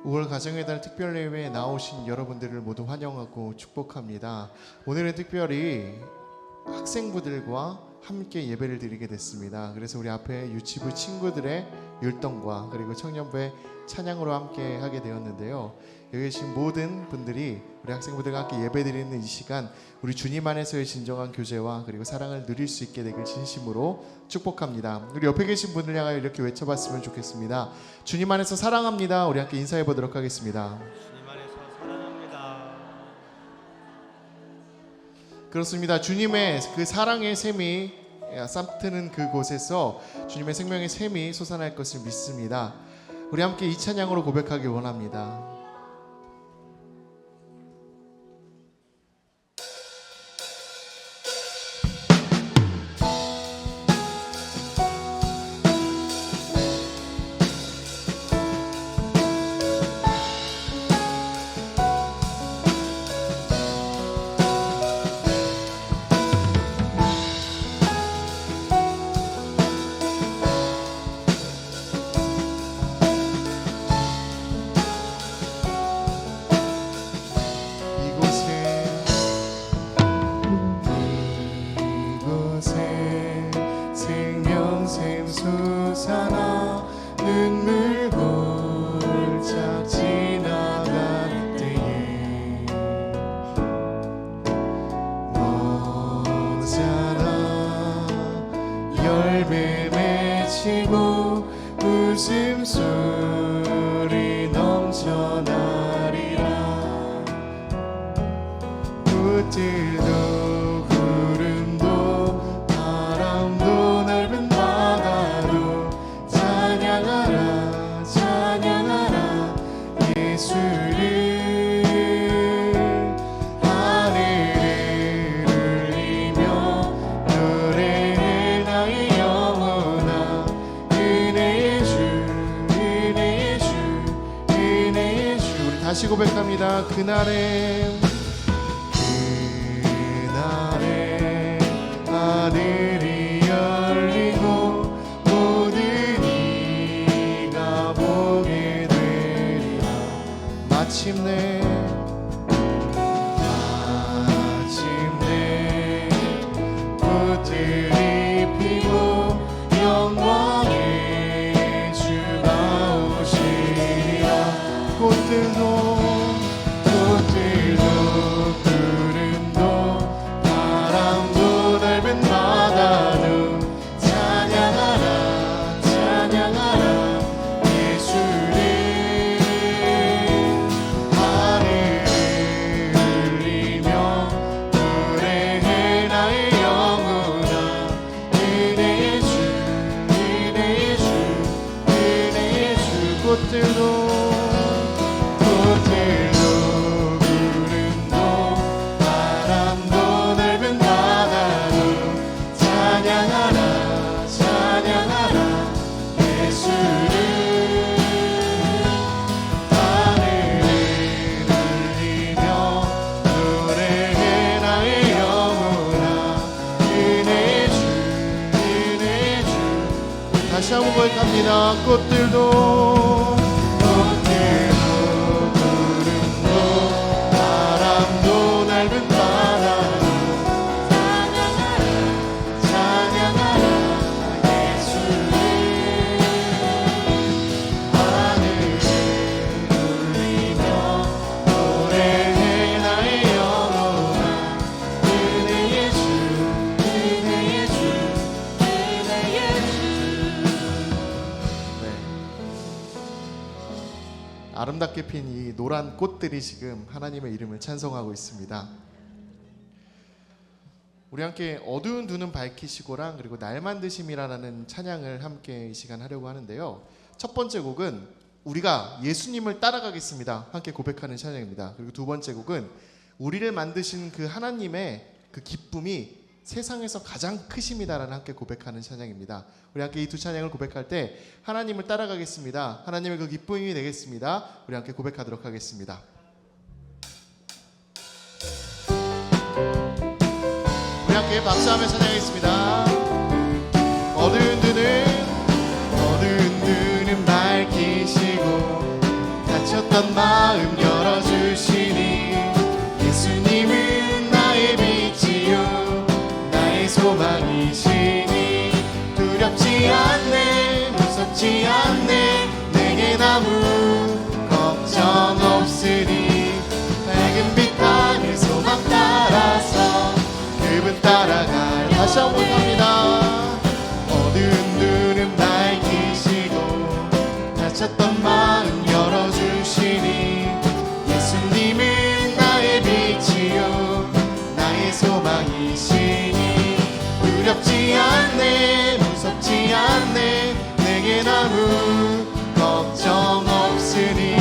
5월 가정의 달 특별예배에 나오신 여러분들을 모두 환영하고 축복합니다. 오늘은 특별히 학생부들과 함께 예배를 드리게 됐습니다. 그래서 우리 앞에 유치부 친구들의 율동과 그리고 청년부의 찬양으로 함께 하게 되었는데요. 여기 계신 모든 분들이 우리 학생부들과 함께 예배 드리는 이 시간, 우리 주님 안에서의 진정한 교제와 그리고 사랑을 누릴 수 있게 되길 진심으로 축복합니다. 우리 옆에 계신 분을 향하여 이렇게 외쳐봤으면 좋겠습니다. 주님 안에서 사랑합니다. 우리 함께 인사해 보도록 하겠습니다. 주님 안에서 사랑합니다. 그렇습니다. 주님의 그 사랑의 샘이 싹트는 그곳에서 주님의 생명의 샘이 솟아날 것을 믿습니다. 우리 함께 이 찬양으로 고백하기 원합니다. 생명샘 솟아나 눈물 골짝 지나갈 때에 너잖아 열매 맺히고 웃음소리 넘쳐나리라. 꽃들도 다시 고백합니다. 그날에 하늘이 열리고 모든 이가 보게 되리라. 마침내 꽃들이 피고 영광의 주가 오시리라. 꽃들도 구름도 바람도 넓은 바다도 찬양하라 찬양하라 예수를. 하늘을 흘리며 노래해 나의 영혼아. 은혜의 주 은혜의 주 은혜의 주. 꽃들도 구름도 바람도 넓은 바다도 찬양하라 찬양하라 예수를. 하늘을 울리며 노래해 나의 영혼아. 은혜의 주 은혜의 주. 다시 한번 고백합니다. 꽃들도 넓은 바다도 찬양하라 찬양하라 예수를. 하늘을 울리며 노래해 나의 영혼아. 은혜의 주 은혜의 주 은혜의 주. 네. 아름답게 핀 이 노란 꽃들이 지금 하나님의 이름을 찬송하고 있습니다. 우리 함께 어두운 두 눈 밝히시고랑 그리고 날 만드심이라는 찬양을 함께 이 시간 하려고 하는데요. 첫 번째 곡은 우리가 예수님을 따라가겠습니다 함께 고백하는 찬양입니다. 그리고 두 번째 곡은 우리를 만드신 그 하나님의 그 기쁨이 세상에서 가장 크심이다라는 함께 고백하는 찬양입니다. 우리 함께 이 두 찬양을 고백할 때 하나님을 따라가겠습니다. 하나님의 그 기쁨이 되겠습니다. 우리 함께 고백하도록 하겠습니다. 우리 함께 박수하며 찬양하겠습니다. 어두운 두 눈 밝히시고 닫혔던 다쳤던 마음 열어주시니 예수님은 나의 빛이요 나의 소망이시니 두렵지 않네 무섭지 않네 내겐 아무 걱정 없으니 밝은 빛 하늘 소망 따라서 그분 따라가요. 다시 한번 갑니다. 어두운 눈은 밝히시고 다쳤던 마음 열어주시니 예수님은 나의 빛이요 나의 소망이시니 두렵지 않네 무섭지 않네 내겐 아무 걱정 없으니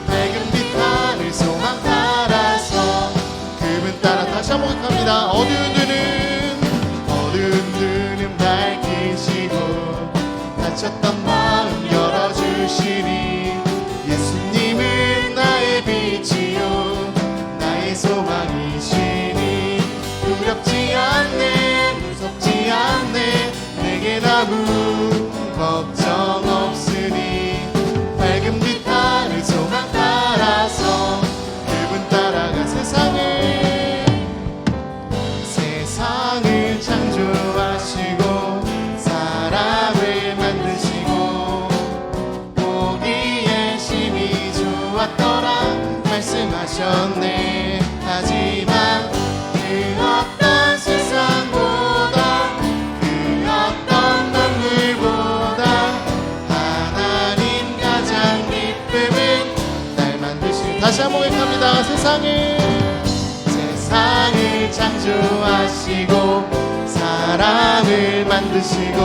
밝은 빛 하늘 소망 따라서 그분 따라 다시 한번 갑니다. 어두운 눈은 밝히시고 다쳤던 마음 열어주시니 예수님은 나의 빛이요 나의 소망이시니 두렵지 않네 무섭지 않네 내겐 아무 걱정 없으니 밝은 빛 하늘 소망 따라서 그분 따라가 세상을 창조하시고 사람을 만드시고 보기에 심히 좋았더라 말씀하셨네. 하지만 그 어떤 세상보다 그 어떤 만물보다 하나님 가장 기쁨은 날 만드신 다시 한번 갑니다. 세상을 창조하시고 사람을 만드시고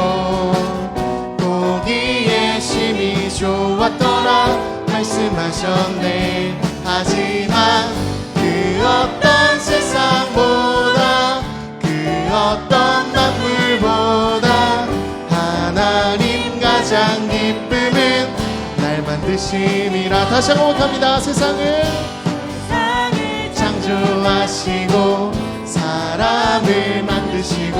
보기에 심히 좋았더라 말씀하셨네. 하지만 그 어떤 세상보다 그 어떤 만물보다 하나님 가장 기쁨은 날 만드심이라. 다시 한번 갑니다. 세상을 창조하시고 사람을 만드시고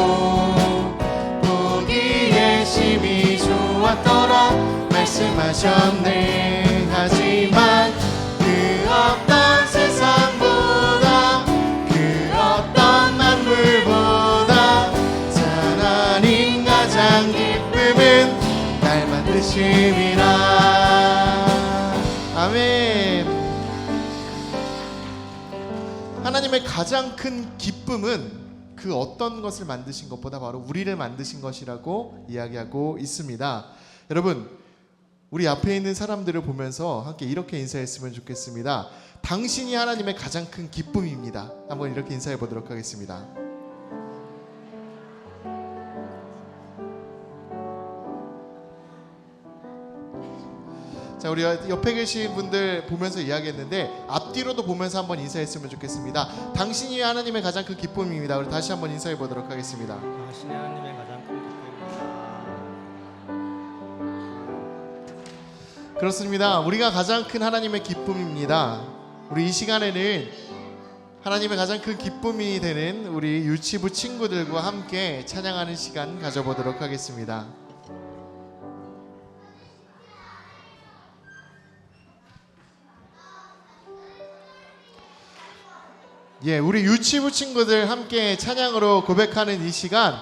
보기에 심히 좋았더라 말씀하셨네. 하지만 그 어떤 세상보다 그 어떤 만물보다 하나님 가장 기쁨은 날 만드심이라. 아멘. 하나님의 가장 큰 기쁨은 그 어떤 것을 만드신 것보다 바로 우리를 만드신 것이라고 이야기하고 있습니다. 여러분, 우리 앞에 있는 사람들을 보면서 함께 이렇게 인사했으면 좋겠습니다. 당신이 하나님의 가장 큰 기쁨입니다. 한번 이렇게 인사해 보도록 하겠습니다. 자, 우리 옆에 계신 분들 보면서 이야기했는데 앞뒤로도 보면서 한번 인사했으면 좋겠습니다. 당신이 하나님의 가장 큰 기쁨입니다. 우리 다시 한번 인사해 보도록 하겠습니다. 당신이 하나님의 가장 큰 기쁨입니다. 그렇습니다. 우리가 가장 큰 하나님의 기쁨입니다. 우리 이 시간에는 하나님의 가장 큰 기쁨이 되는 우리 유치부 친구들과 함께 찬양하는 시간 가져보도록 하겠습니다. 예, 우리 유치부 친구들 함께 찬양으로 고백하는 이 시간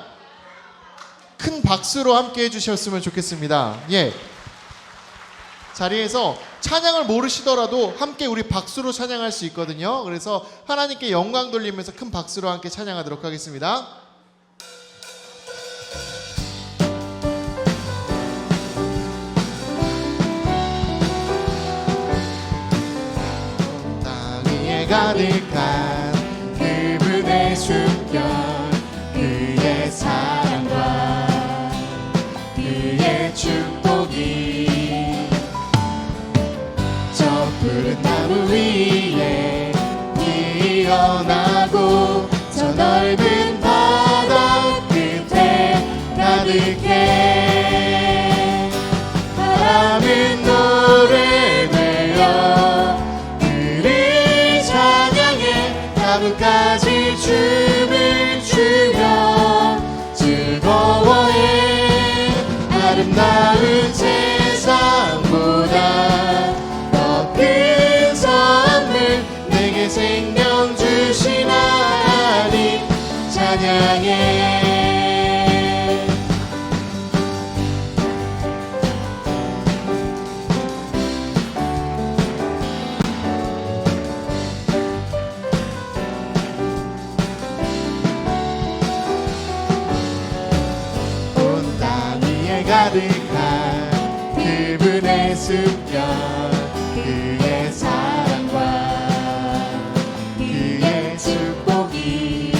큰 박수로 함께 해주셨으면 좋겠습니다. 예, 자리에서 찬양을 모르시더라도 함께 우리 박수로 찬양할 수 있거든요. 그래서 하나님께 영광 돌리면서 큰 박수로 함께 찬양하도록 하겠습니다. 땅 위에 가득한 그분의 숨결 그의 사랑과 그의 축복이 저 푸른 나무 위에 피어나고 저 넓은 바다 끝에 가득해. 바람은 노래되어 그를 찬양해 나뭇가지 춤을 추며 즐거워해. 아름다운 세상보다 더 큰 숨겨 그의 사랑과 그의 축복이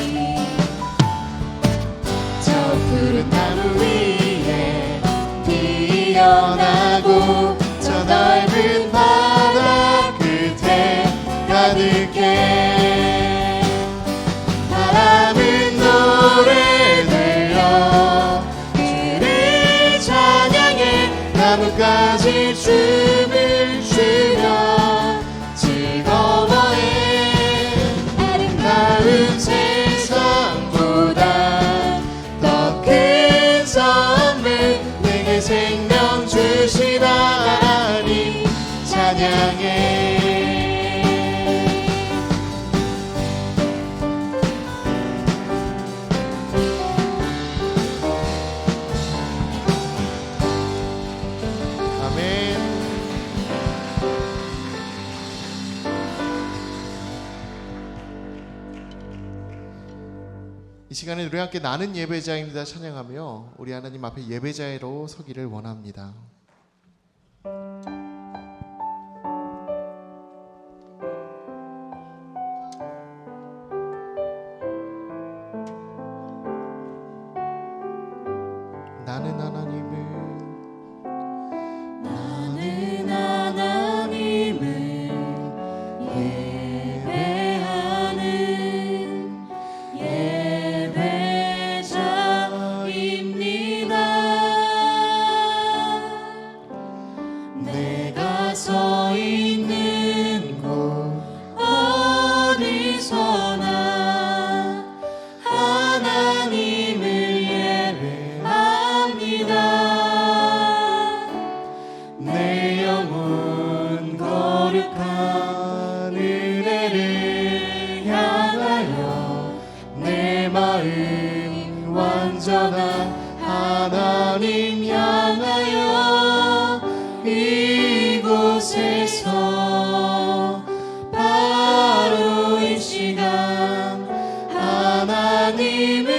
저 푸른 나무 위에 피어나고 저 넓은 바다 끝에 가득해 바람은 노래 들려 주를 찬양해 나뭇가지 춤을 추며 즐거워해 아름다운 세상보다 더 큰 선물 내게 생명 주신 하나님 찬양해. 아멘. 이 시간에 우리 함께 나는 예배자입니다 찬양하며 우리 하나님 앞에 예배자로 서기를 원합니다. 나는 하나님을 예배하는 예배자입니다. 내가 서 있는 곳 어디서나 하나님을 예배합니다. 내 영혼 거룩한 은혜를 향하여 내 마음 완전한 하나님 향하여 이곳에서 바로 이 시간 하나님을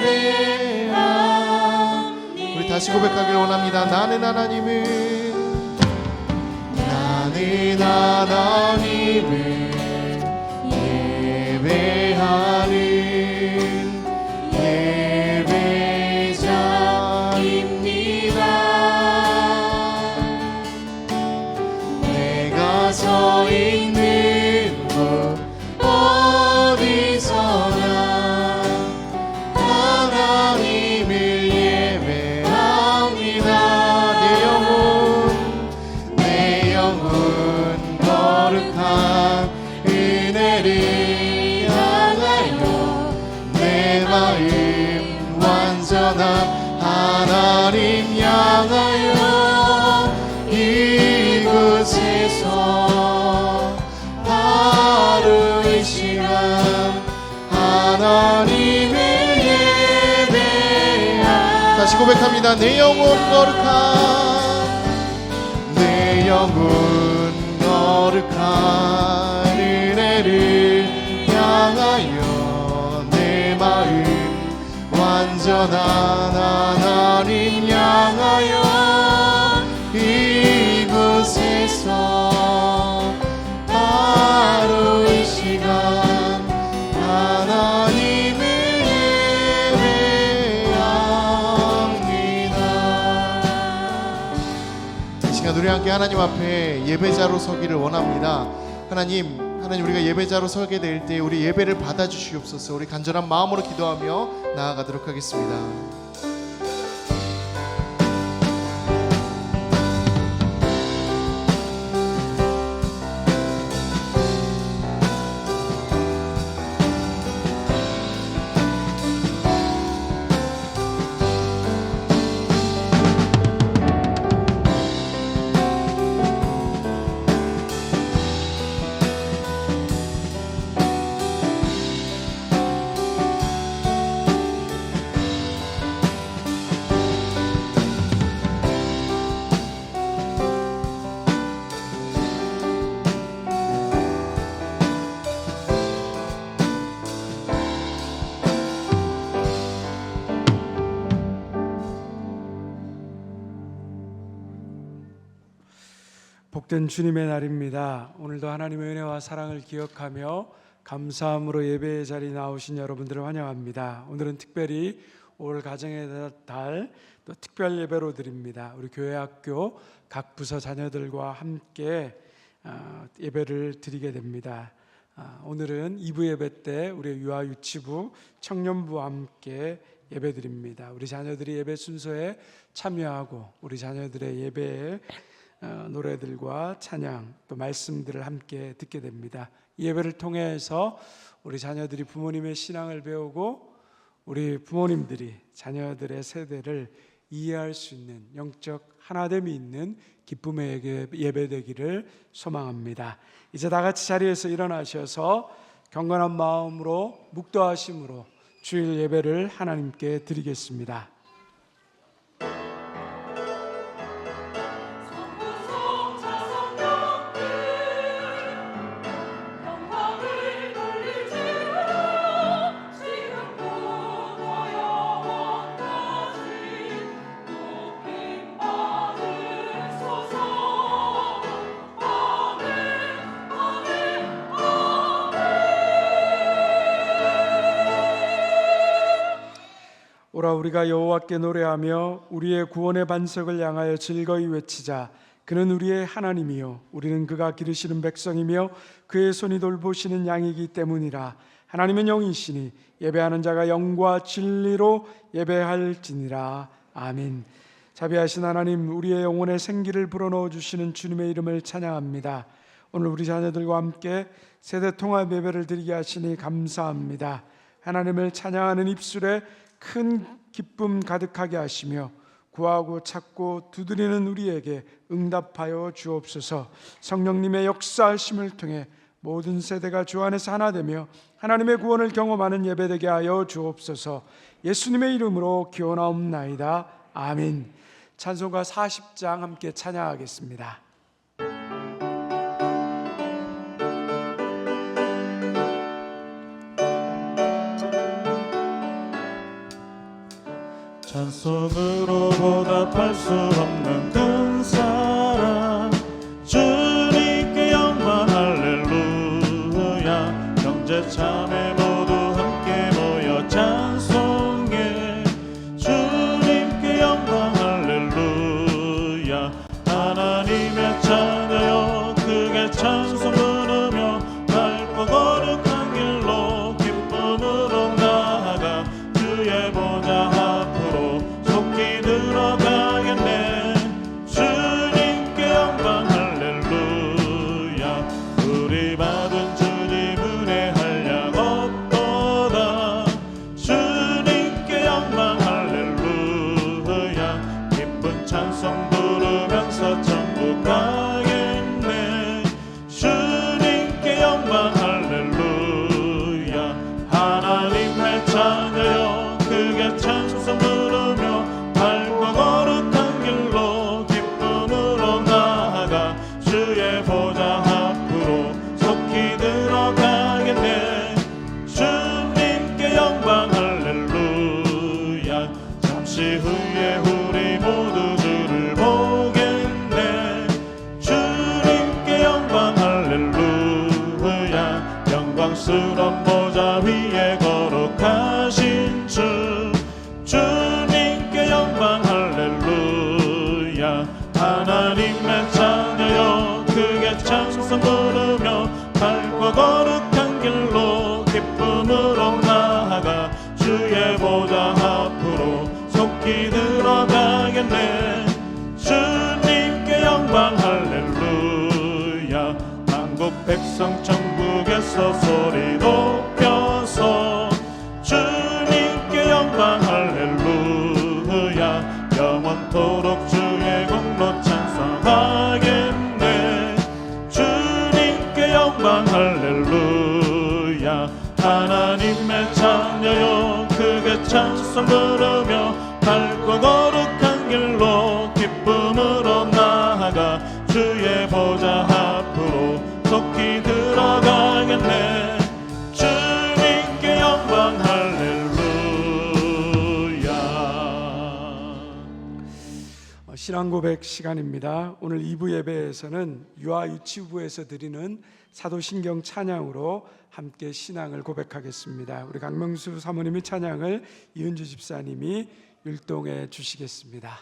예배합니다. 우리 다시 고백하길 원합니다. 나는 하나님을 예배하는 예배자입니다. 내가 서 있는 곳 어디서나 하나님을 예배합니다. 내 영혼 거룩한 은혜를 향하여 내 마음 완전한 하나님 향하여 이곳에서 바로 이 시간 하나님을 예배합니다. 다시 고백합니다. 내 영혼 거룩한 은혜를 향하여 내 마음 완전한 하나님 향하여 이곳에서 바로 이 시간 하나님을 예배합니다. 이 시간 우리 함께 하나님 앞에 예배자로 서기를 원합니다. 하나님 우리가 예배자로 서게 될 때 우리 예배를 받아주시옵소서. 우리 간절한 마음으로 기도하며 나아가도록 하겠습니다. 복된 주님의 날입니다. 오늘도 하나님의 은혜와 사랑을 기억하며 감사함으로 예배의 자리에 나오신 여러분들을 환영합니다. 오늘은 특별히 올 가정의 달 또 특별 예배로 드립니다. 우리 교회 학교 각 부서 자녀들과 함께 예배를 드리게 됩니다. 오늘은 2부 예배 때 우리 유아 유치부 청년부와 함께 예배 드립니다. 우리 자녀들이 예배 순서에 참여하고 우리 자녀들의 예배에 노래들과 찬양 또 말씀들을 함께 듣게 됩니다. 이 예배를 통해서 우리 자녀들이 부모님의 신앙을 배우고 우리 부모님들이 자녀들의 세대를 이해할 수 있는 영적 하나됨이 있는 기쁨의 예배 되기를 소망합니다. 이제 다 같이 자리에서 일어나셔서 경건한 마음으로 묵도하심으로 주일 예배를 하나님께 드리겠습니다. 오라 우리가 여호와께 노래하며 우리의 구원의 반석을 향하여 즐거이 외치자. 그는 우리의 하나님이요 우리는 그가 기르시는 백성이며 그의 손이 돌보시는 양이기 때문이라. 하나님은 영이시니 예배하는 자가 영과 진리로 예배할지니라. 아멘. 자비하신 하나님, 우리의 영혼에 생기를 불어넣어 주시는 주님의 이름을 찬양합니다. 오늘 우리 자녀들과 함께 세대 통합 예배를 드리게 하시니 감사합니다. 하나님을 찬양하는 입술에 큰 기쁨 가득하게 하시며 구하고 찾고 두드리는 우리에게 응답하여 주옵소서. 성령님의 역사하심을 통해 모든 세대가 주 안에서 하나 되며 하나님의 구원을 경험하는 예배되게 하여 주옵소서. 예수님의 이름으로 기원하옵나이다. 아멘. 찬송가 40장 함께 찬양하겠습니다. 찬송으로 보답할 수 없는 큰 사랑 주님께 영광 할렐루야. 형제 자매 모두 함께 모여 찬송해 주님께 영광 할렐루야. 하나님의 자녀여 크게 찬송 부르며 밝고 거룩한 길로 기쁨으로 나아가 주의 보좌 속히 들어가겠네. 주님께 영광 할렐루야. 우리 받은 주님 은혜 한량 없도다. 주님께 영광 할렐루야. 기쁜 찬송 부르면서 천국 가겠네. 주님께 영광 할렐루야. 하나님의 자녀여 크게 찬송 부르며 밝고 거룩한 길로 기쁨으로 나아가 주의 보좌 앞으로 속히 들어가겠네. 주님께 영광 할렐루야. 잠시 후에 우리 모두 주를 보겠네. 주님께 영광 할렐루야. 영광스러운 보좌 위에 거룩하신 주 주님께 영광 할렐루야. 하나님의 자녀여 크게 찬송 부르며 밝고 거룩한 길로 기쁨으로 나아가 주의 보좌 앞으로 속히 들어가겠네. 주님께 영광 할렐루야. 만국 백성 천국에서 소리 높여서 주님께 영광 할렐루야. 영원토록 주의 공로 찬송하겠네. 주님께 영광 할렐루야. 하나님의 자녀여 크게 찬송 부르며 밝고 거룩한 길로 기쁨으로 나아가 주의 보좌 앞으로 속히 들어가겠네. 주님께 영광 할렐루야. 신앙고백 시간입니다. 오늘 2부 예배에서는 유아 유치부에서 드리는 사도신경 찬양으로 함께 신앙을 고백하겠습니다. 우리 강명수 사모님의 찬양을 이은주 집사님이 율동해 주시겠습니다.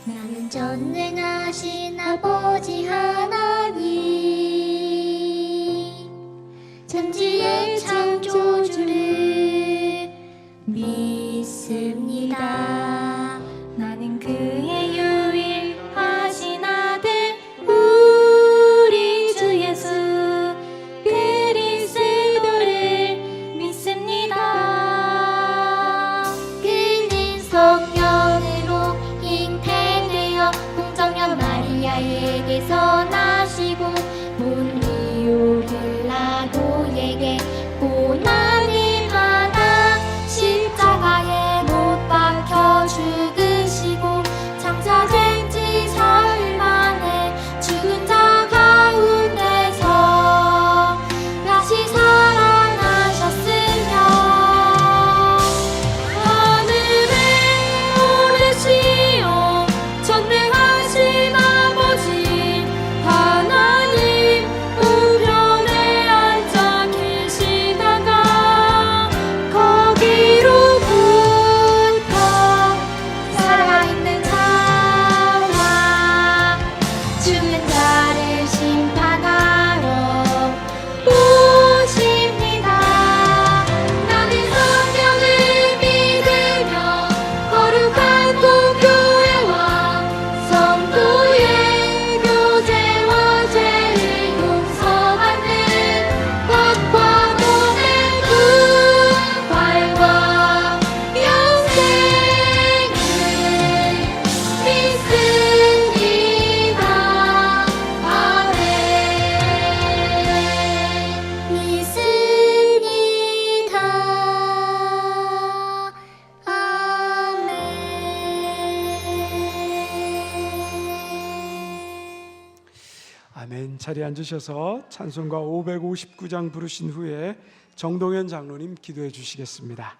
나는 전능하신 아버지 하나님, 천지의 창조주를 믿습니다. 나는 그의 유일하신 아들 우리 주 예수 그리스도를 믿습니다. 그는 성령으로 잉태되어 공정한 마리아에게서 나시고 본디오 빌라도에게 고난을 받아 십자가에 못 박혀 죽으시고 장사된 지 사흘 만에 죽은 자 가운데서 다시 살아나셨으며 하늘에 오르시어 전능하신 아버지 하나님 우편에 앉아 계시다가 거기로부터 살아있는 자와 죽은 자를 심판하러 오십니다. 나는 성령을 믿으며 거룩한 공교회와 성도의 교제와 죄를 용서받는 것과 몸의 부활과 영생을 믿습니다. 아멘. 믿습니다. 아멘. 자리에 앉으셔서 찬송가 559장 부르신 후에 정동현 장로님 기도해 주시겠습니다.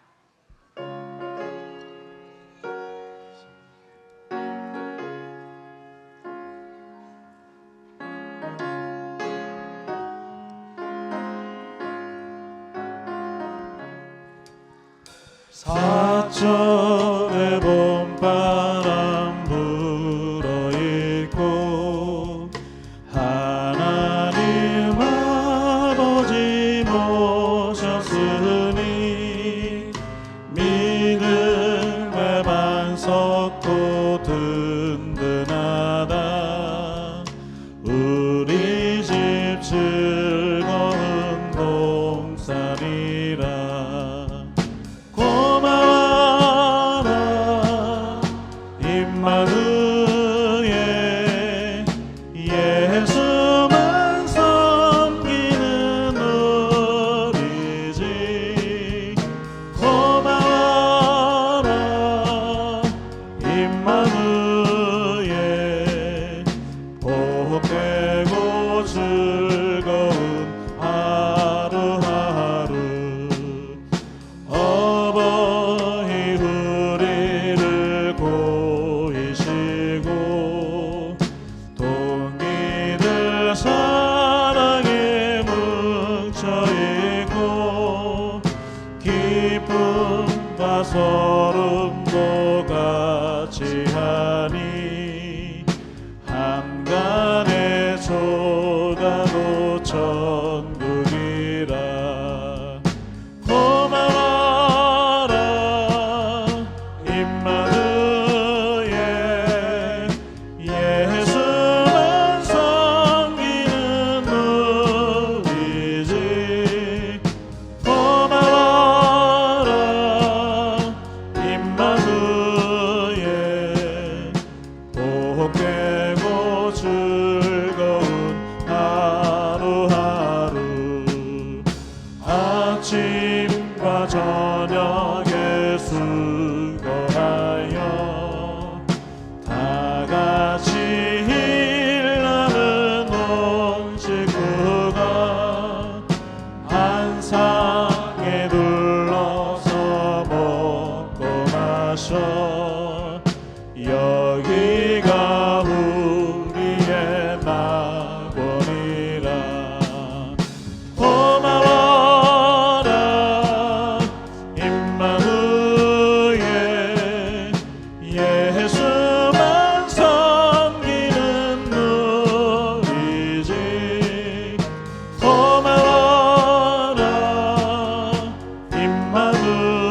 사천의 봄바람 불어일고 하나님 아버지 모셨으니 믿음의 반석도 든든하다. 우리 집 즐거운 동산이라. 고마워라 임마누엘 예수만 섬기는 우리 집. 고마워라 임마누엘 복되고 즐거운 하루하루. 어버이 우리를 고이시고 동기들 사랑에 뭉쳐있고 기쁨과 소름도 같이 하니 한간의 조가도 천국이라. 고마워라 임마누엘 예수만 섬기는 우리 집. 고마워라 임마누엘 너희가 우리의 낙원이라 고마워라 임마누엘 예수만 섬기는 우리지 고마워라 임마누엘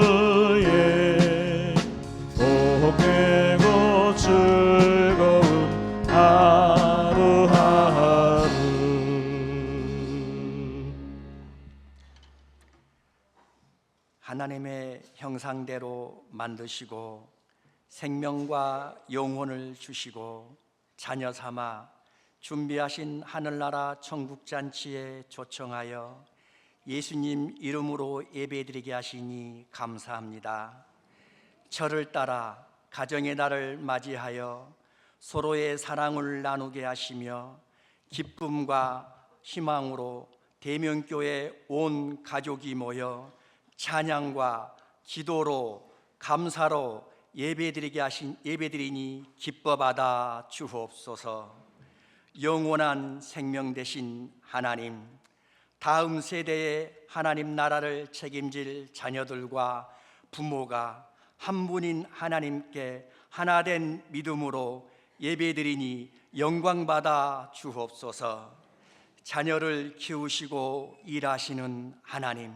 복되고 즐거운 하루하루 하나님의 형상대로 만드시고 생명과 영혼을 주시고 자녀 삼아 준비하신 하늘나라 천국잔치에 초청하여 예수님 이름으로 예배드리게 하시니 감사합니다. 저를 따라 가정의 날을 맞이하여 서로의 사랑을 나누게 하시며 기쁨과 희망으로 대명교회 온 가족이 모여 찬양과 기도로 감사로 예배드리니 기뻐받아 주옵소서. 영원한 생명 되신 하나님, 다음 세대의 하나님 나라를 책임질 자녀들과 부모가 한 분인 하나님께 하나된 믿음으로 예배드리니 영광받아 주옵소서. 자녀를 키우시고 일하시는 하나님,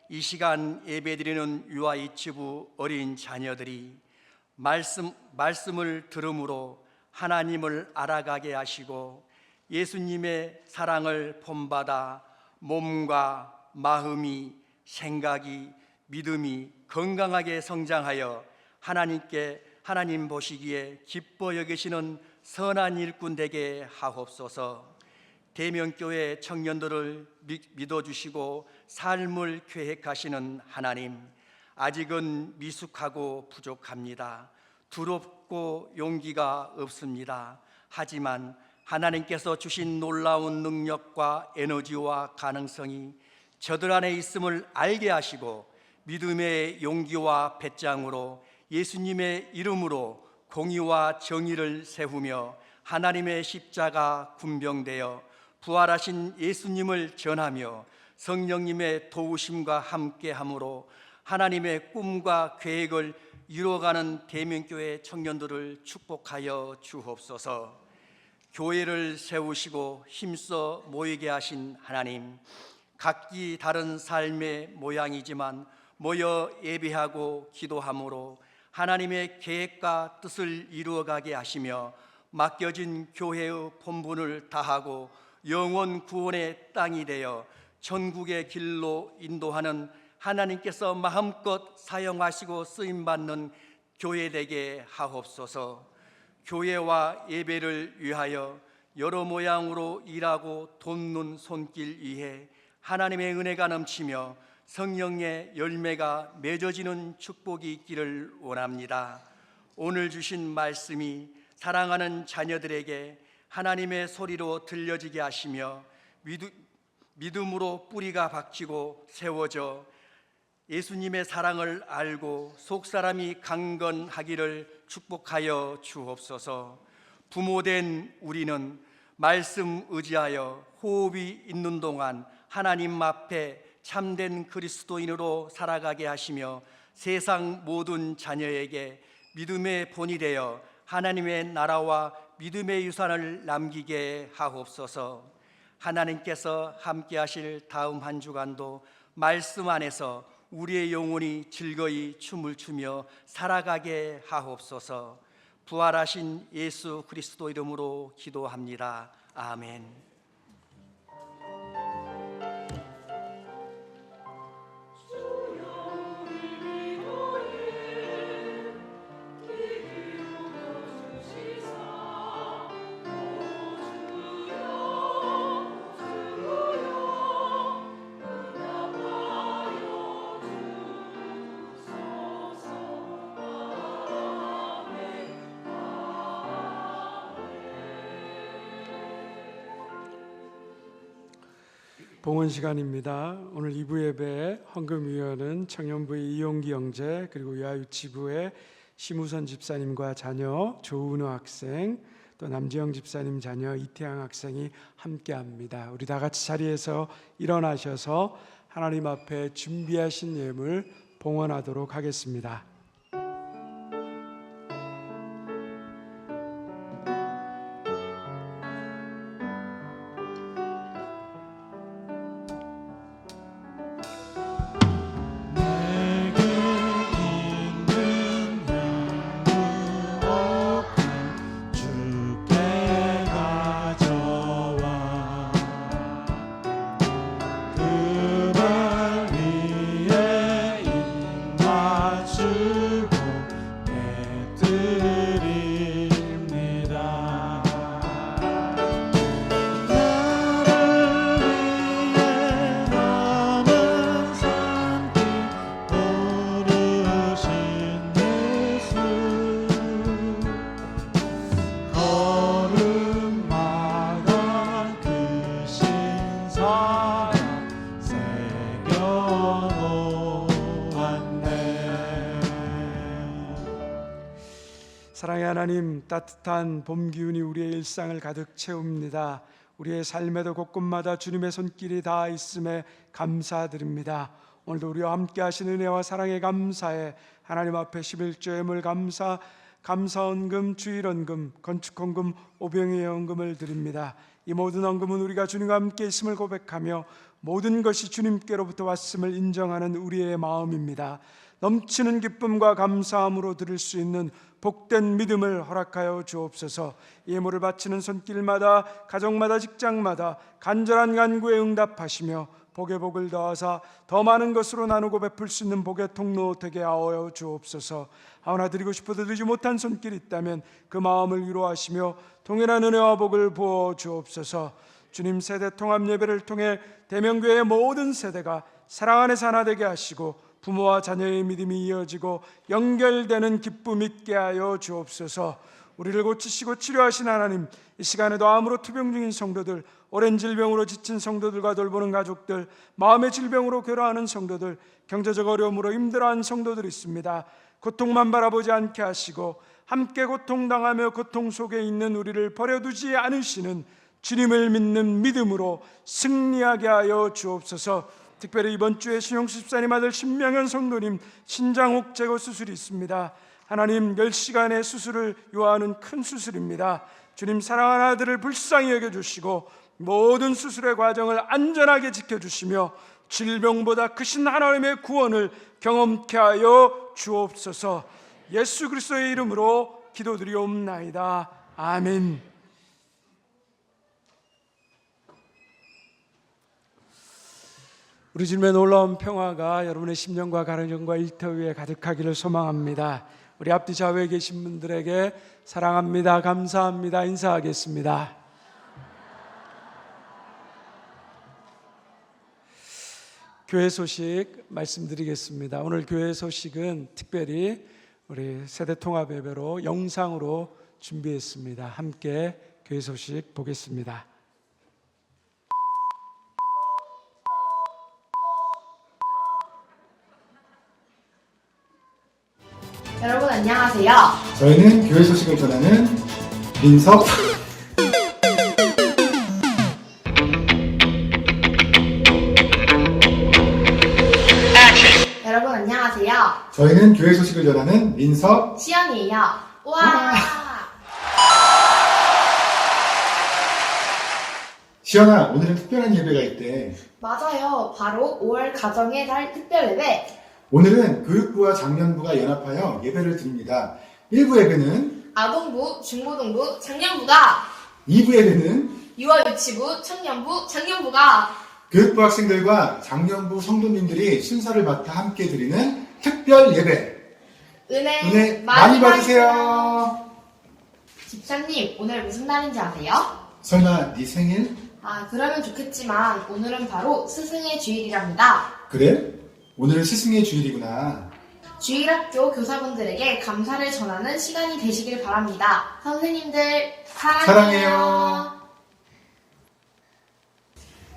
이 시간 예배드리는 유아이치부 어린 자녀들이 말씀을 들음으로 하나님을 알아가게 하시고 예수님의 사랑을 본받아 몸과 마음이, 생각이, 믿음이 건강하게 성장하여 하나님 보시기에 기뻐 여기시는 선한 일꾼 되게 하옵소서. 대명교회 청년들을 믿어주시고 삶을 계획하시는 하나님, 아직은 미숙하고 부족합니다. 두렵고 용기가 없습니다. 하지만 하나님께서 주신 놀라운 능력과 에너지와 가능성이 저들 안에 있음을 알게 하시고 믿음의 용기와 배짱으로 예수님의 이름으로 공의와 정의를 세우며 하나님의 십자가 군병되어 부활하신 예수님을 전하며 성령님의 도우심과 함께함으로 하나님의 꿈과 계획을 이루어가는 대명교회 청년들을 축복하여 주옵소서. 교회를 세우시고 힘써 모이게 하신 하나님, 각기 다른 삶의 모양이지만 모여 예배하고 기도함으로 하나님의 계획과 뜻을 이루어가게 하시며 맡겨진 교회의 본분을 다하고 영원 구원의 땅이 되어 천국의 길로 인도하는 하나님께서 마음껏 사용하시고 쓰임받는 교회 되게 하옵소서. 교회와 예배를 위하여 여러 모양으로 일하고 돕는 손길 위에 하나님의 은혜가 넘치며 성령의 열매가 맺어지는 축복이 있기를 원합니다. 오늘 주신 말씀이 사랑하는 자녀들에게 하나님의 소리로 들려지게 하시며 믿음으로 뿌리가 박히고 세워져 예수님의 사랑을 알고 속사람이 강건하기를 축복하여 주옵소서. 부모된 우리는 말씀 의지하여 호흡이 있는 동안 하나님 앞에 참된 그리스도인으로 살아가게 하시며 세상 모든 자녀에게 믿음의 본이 되어 하나님의 나라와 믿음의 유산을 남기게 하옵소서. 하나님께서 함께 하실 다음 한 주간도 말씀 안에서 우리의 영혼이 즐거이 춤을 추며 살아가게 하옵소서. 부활하신 예수 그리스도 이름으로 기도합니다. 아멘. 봉헌 시간입니다. 오늘 2부 예배 헌금위원은 청년부의 이용기 형제 그리고 유아유치부의 심우선 집사님과 자녀 조은호 학생, 또 남지영 집사님 자녀 이태양 학생이 함께합니다. 우리 다 같이 자리에서 일어나셔서 하나님 앞에 준비하신 예물 봉헌하도록 하겠습니다. 사랑의 하나님, 따뜻한 봄 기운이 우리의 일상을 가득 채웁니다. 우리의 삶에도 곳곳마다 주님의 손길이 닿아 있음에 감사드립니다. 오늘도 우리와 함께 하신 은혜와 사랑에 감사해 하나님 앞에 11조 예물 감사헌금, 주일헌금, 건축헌금, 오병이의 헌금을 드립니다. 이 모든 헌금은 우리가 주님과 함께 있음을 고백하며 모든 것이 주님께로부터 왔음을 인정하는 우리의 마음입니다. 넘치는 기쁨과 감사함으로 드릴 수 있는 복된 믿음을 허락하여 주옵소서. 예물을 바치는 손길마다, 가정마다, 직장마다 간절한 간구에 응답하시며 복에 복을 더하사 더 많은 것으로 나누고 베풀 수 있는 복의 통로 되게 하여 주옵소서. 하오나 드리고 싶어도 드리지 못한 손길이 있다면 그 마음을 위로하시며 동일한 은혜와 복을 부어 주옵소서. 주님, 세대 통합 예배를 통해 대명교회의 모든 세대가 사랑 안에서 하나 되게 하시고 부모와 자녀의 믿음이 이어지고 연결되는 기쁨 있게 하여 주옵소서. 우리를 고치시고 치료하신 하나님, 이 시간에도 암으로 투병 중인 성도들, 오랜 질병으로 지친 성도들과 돌보는 가족들, 마음의 질병으로 괴로워하는 성도들, 경제적 어려움으로 힘들어하는 성도들이 있습니다. 고통만 바라보지 않게 하시고 함께 고통당하며 고통 속에 있는 우리를 버려두지 않으시는 주님을 믿는 믿음으로 승리하게 하여 주옵소서. 특별히 이번 주에 신용수 집사님 아들 신명현 성도님 신장혹 제거 수술이 있습니다. 하나님, 10시간의 수술을 요하는 큰 수술입니다. 주님, 사랑하는 아들을 불쌍히 여겨주시고 모든 수술의 과정을 안전하게 지켜주시며 질병보다 크신 하나님의 구원을 경험케 하여 주옵소서. 예수 그리스도의 이름으로 기도드리옵나이다. 아멘. 우리 주님의 놀라운 평화가 여러분의 심령과 가정과 일터 위에 가득하기를 소망합니다. 우리 앞뒤 좌우에 계신 분들에게 사랑합니다, 감사합니다 인사하겠습니다. 교회 소식 말씀드리겠습니다. 오늘 교회 소식은 특별히 우리 세대 통합 예배로 영상으로 준비했습니다. 함께 교회 소식 보겠습니다. 여러분 안녕하세요. 저희는 교회 소식을 전하는 민석 여러분 안녕하세요. 저희는 교회 소식을 전하는 민석 시연이에요. 와. 시연아, 오늘은 특별한 예배가 있대. 맞아요. 바로 5월 가정의 달 특별 예배. 오늘은 교육부와 장년부가 연합하여 예배를 드립니다. 1부 예배는 아동부, 중고등부, 장년부가 2부 예배는 유아 유치부, 청년부, 장년부가 교육부 학생들과 장년부 성도님들이 순서를 맡아 함께 드리는 특별 예배. 은혜 많이 받으세요. 집사님, 오늘 무슨 날인지 아세요? 설마 네 생일? 그러면 좋겠지만 오늘은 바로 스승의 주일이랍니다. 그래? 오늘은 스승의 주일이구나. 주일학교 교사분들에게 감사를 전하는 시간이 되시길 바랍니다. 선생님들 사랑해요.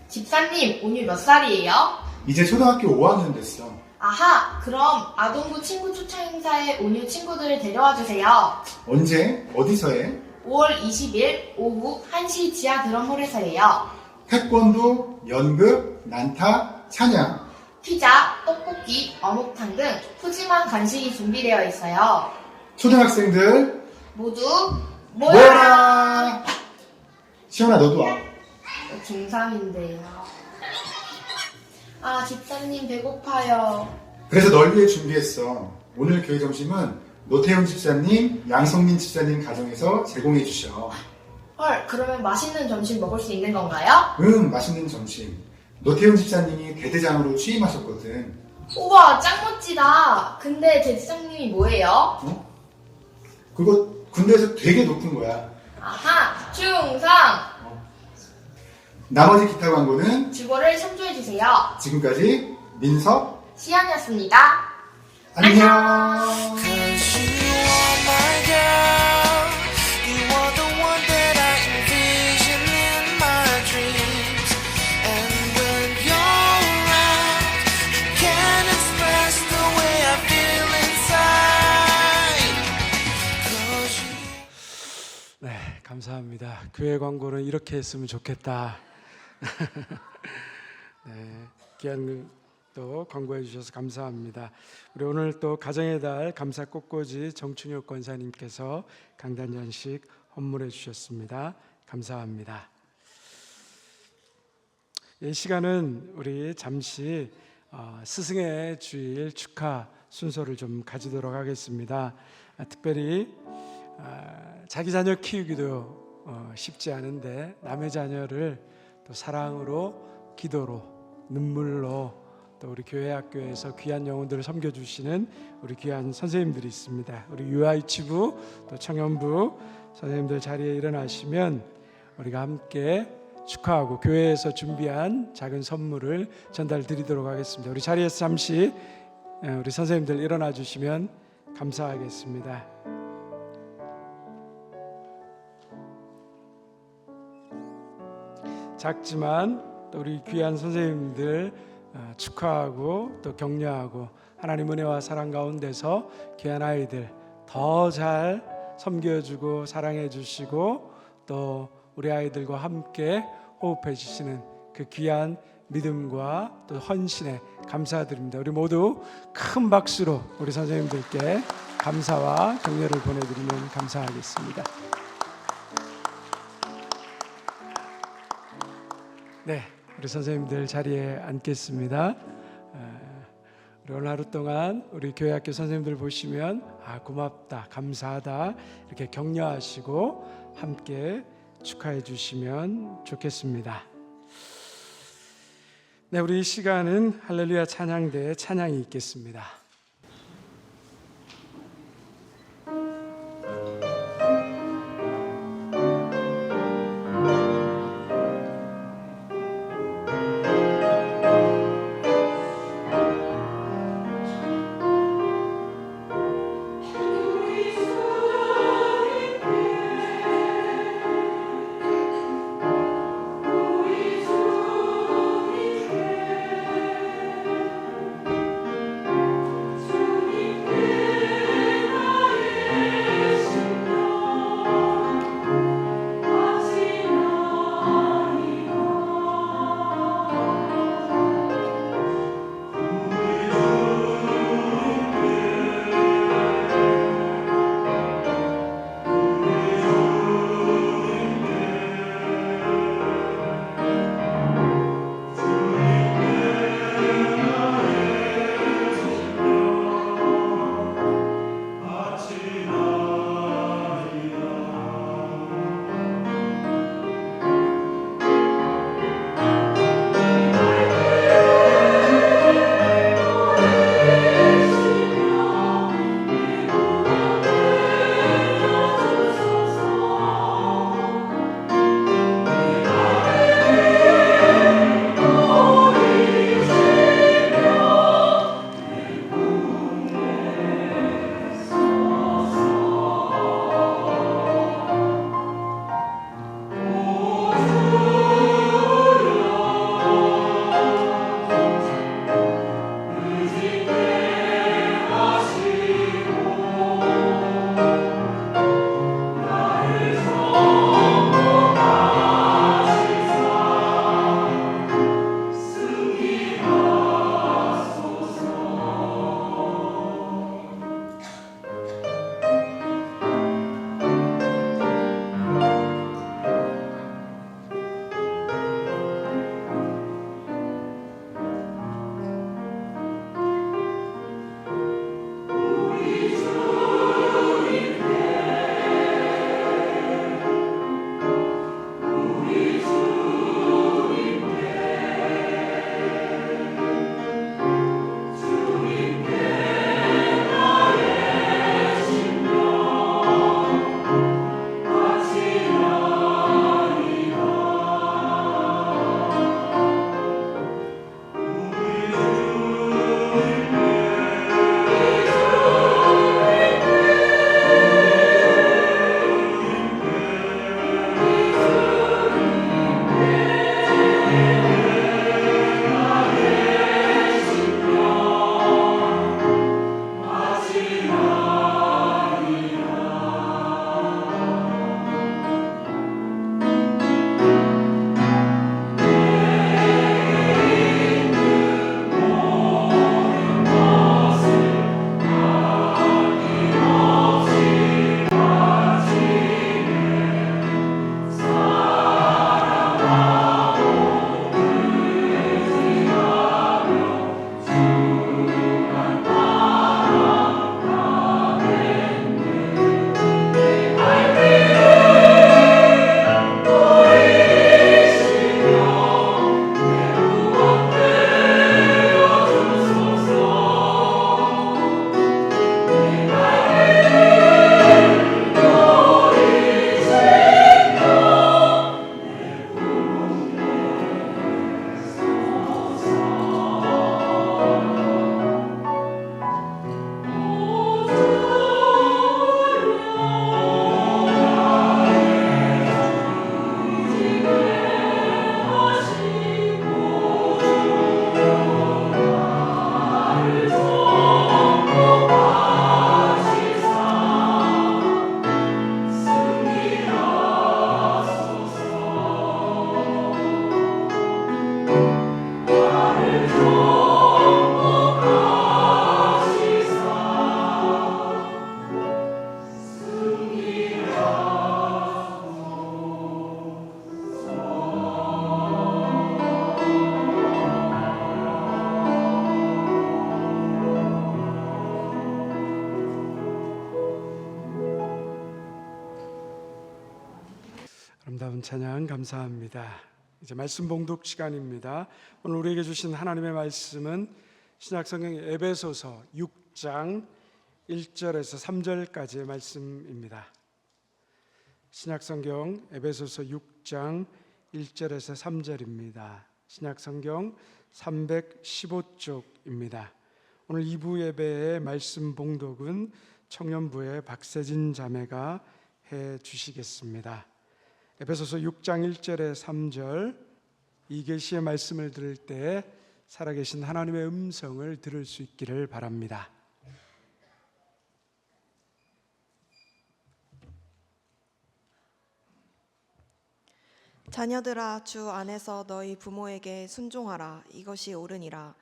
집사님, 오늘 몇 살이에요? 이제 초등학교 5학년 됐어. 아하, 그럼 아동부 친구 초청 행사에 온유 친구들을 데려와 주세요. 언제? 어디서 해? 5월 20일 오후 1시 지하 드럼홀에서예요. 태권도, 연극, 난타, 찬양. 피자, 떡볶이, 어묵탕 등 푸짐한 간식이 준비되어 있어요. 초등학생들 모두 모여라! 모여라! 시원아 너도 와. 중3인데요. 아, 집사님 배고파요. 그래서 널 위해 준비했어. 오늘 교회 점심은 노태훈 집사님, 양성민 집사님 가정에서 제공해 주셔. 헐, 그러면 맛있는 점심 먹을 수 있는 건가요? 응, 맛있는 점심. 노태훈 집사님이 대대장으로 취임하셨거든. 우와, 짱 멋지다. 근데 대지장님이 뭐예요? 그거 군대에서 되게 높은 거야. 아하, 충성! 나머지 기타 광고는 주보를 참조해주세요. 지금까지 민석, 시안이었습니다. 안녕. You are my girl. You are the one that I envision in my dreams. And when you're around, I can't express the way I feel inside. 'Cause you 네, 감사합니다. 교회 광고는 이렇게 했으면 좋겠다. 네, 귀한 또 광고해 주셔서 감사합니다. 우리 오늘 또 가정의 달 감사 꽃꽂이 정춘혁 권사님께서 강단연식 헌물해 주셨습니다. 감사합니다. 이 시간은 우리 잠시 스승의 주일 축하 순서를 좀 가지도록 하겠습니다. 특별히 자기 자녀 키우기도 쉽지 않은데 남의 자녀를 또 사랑으로, 기도로, 눈물로 또 우리 교회 학교에서 귀한 영혼들을 섬겨주시는 우리 귀한 선생님들이 있습니다. 우리 유아유치부 또 청년부 선생님들 자리에 일어나시면 우리가 함께 축하하고 교회에서 준비한 작은 선물을 전달드리도록 하겠습니다. 우리 자리에서 잠시 우리 선생님들 일어나 주시면 감사하겠습니다. 작지만 또 우리 귀한 선생님들 축하하고 또 격려하고 하나님 은혜와 사랑 가운데서 귀한 아이들 더 잘 섬겨주고 사랑해 주시고 또 우리 아이들과 함께 호흡해 주시는 그 귀한 믿음과 또 헌신에 감사드립니다. 우리 모두 큰 박수로 우리 선생님들께 감사와 격려를 보내드리면 감사하겠습니다. 네, 우리 선생님들 자리에 앉겠습니다. 우리 오늘 하루 동안 우리 교회학교 선생님들 보시면 고맙다, 감사하다 이렇게 격려하시고 함께 축하해 주시면 좋겠습니다. 네, 우리 이 시간은 할렐루야 찬양대의 찬양이 있겠습니다. 아름다운 찬양 감사합니다. 이제 말씀 봉독 시간입니다. 오늘 우리에게 주신 하나님의 말씀은 신약성경 에베소서 6장 1절에서 3절까지의 말씀입니다. 신약성경 에베소서 6장 1절에서 3절입니다. 신약성경 315쪽입니다. 오늘 2부 예배의 말씀 봉독은 청년부의 박세진 자매가 해 주시겠습니다. 에베소서 6장 1절에 3절, 이 계시의 말씀을 들을 때 살아계신 하나님의 음성을 들을 수 있기를 바랍니다. 자녀들아, 주 안에서 너희 부모에게 순종하라. 이것이 옳으니라.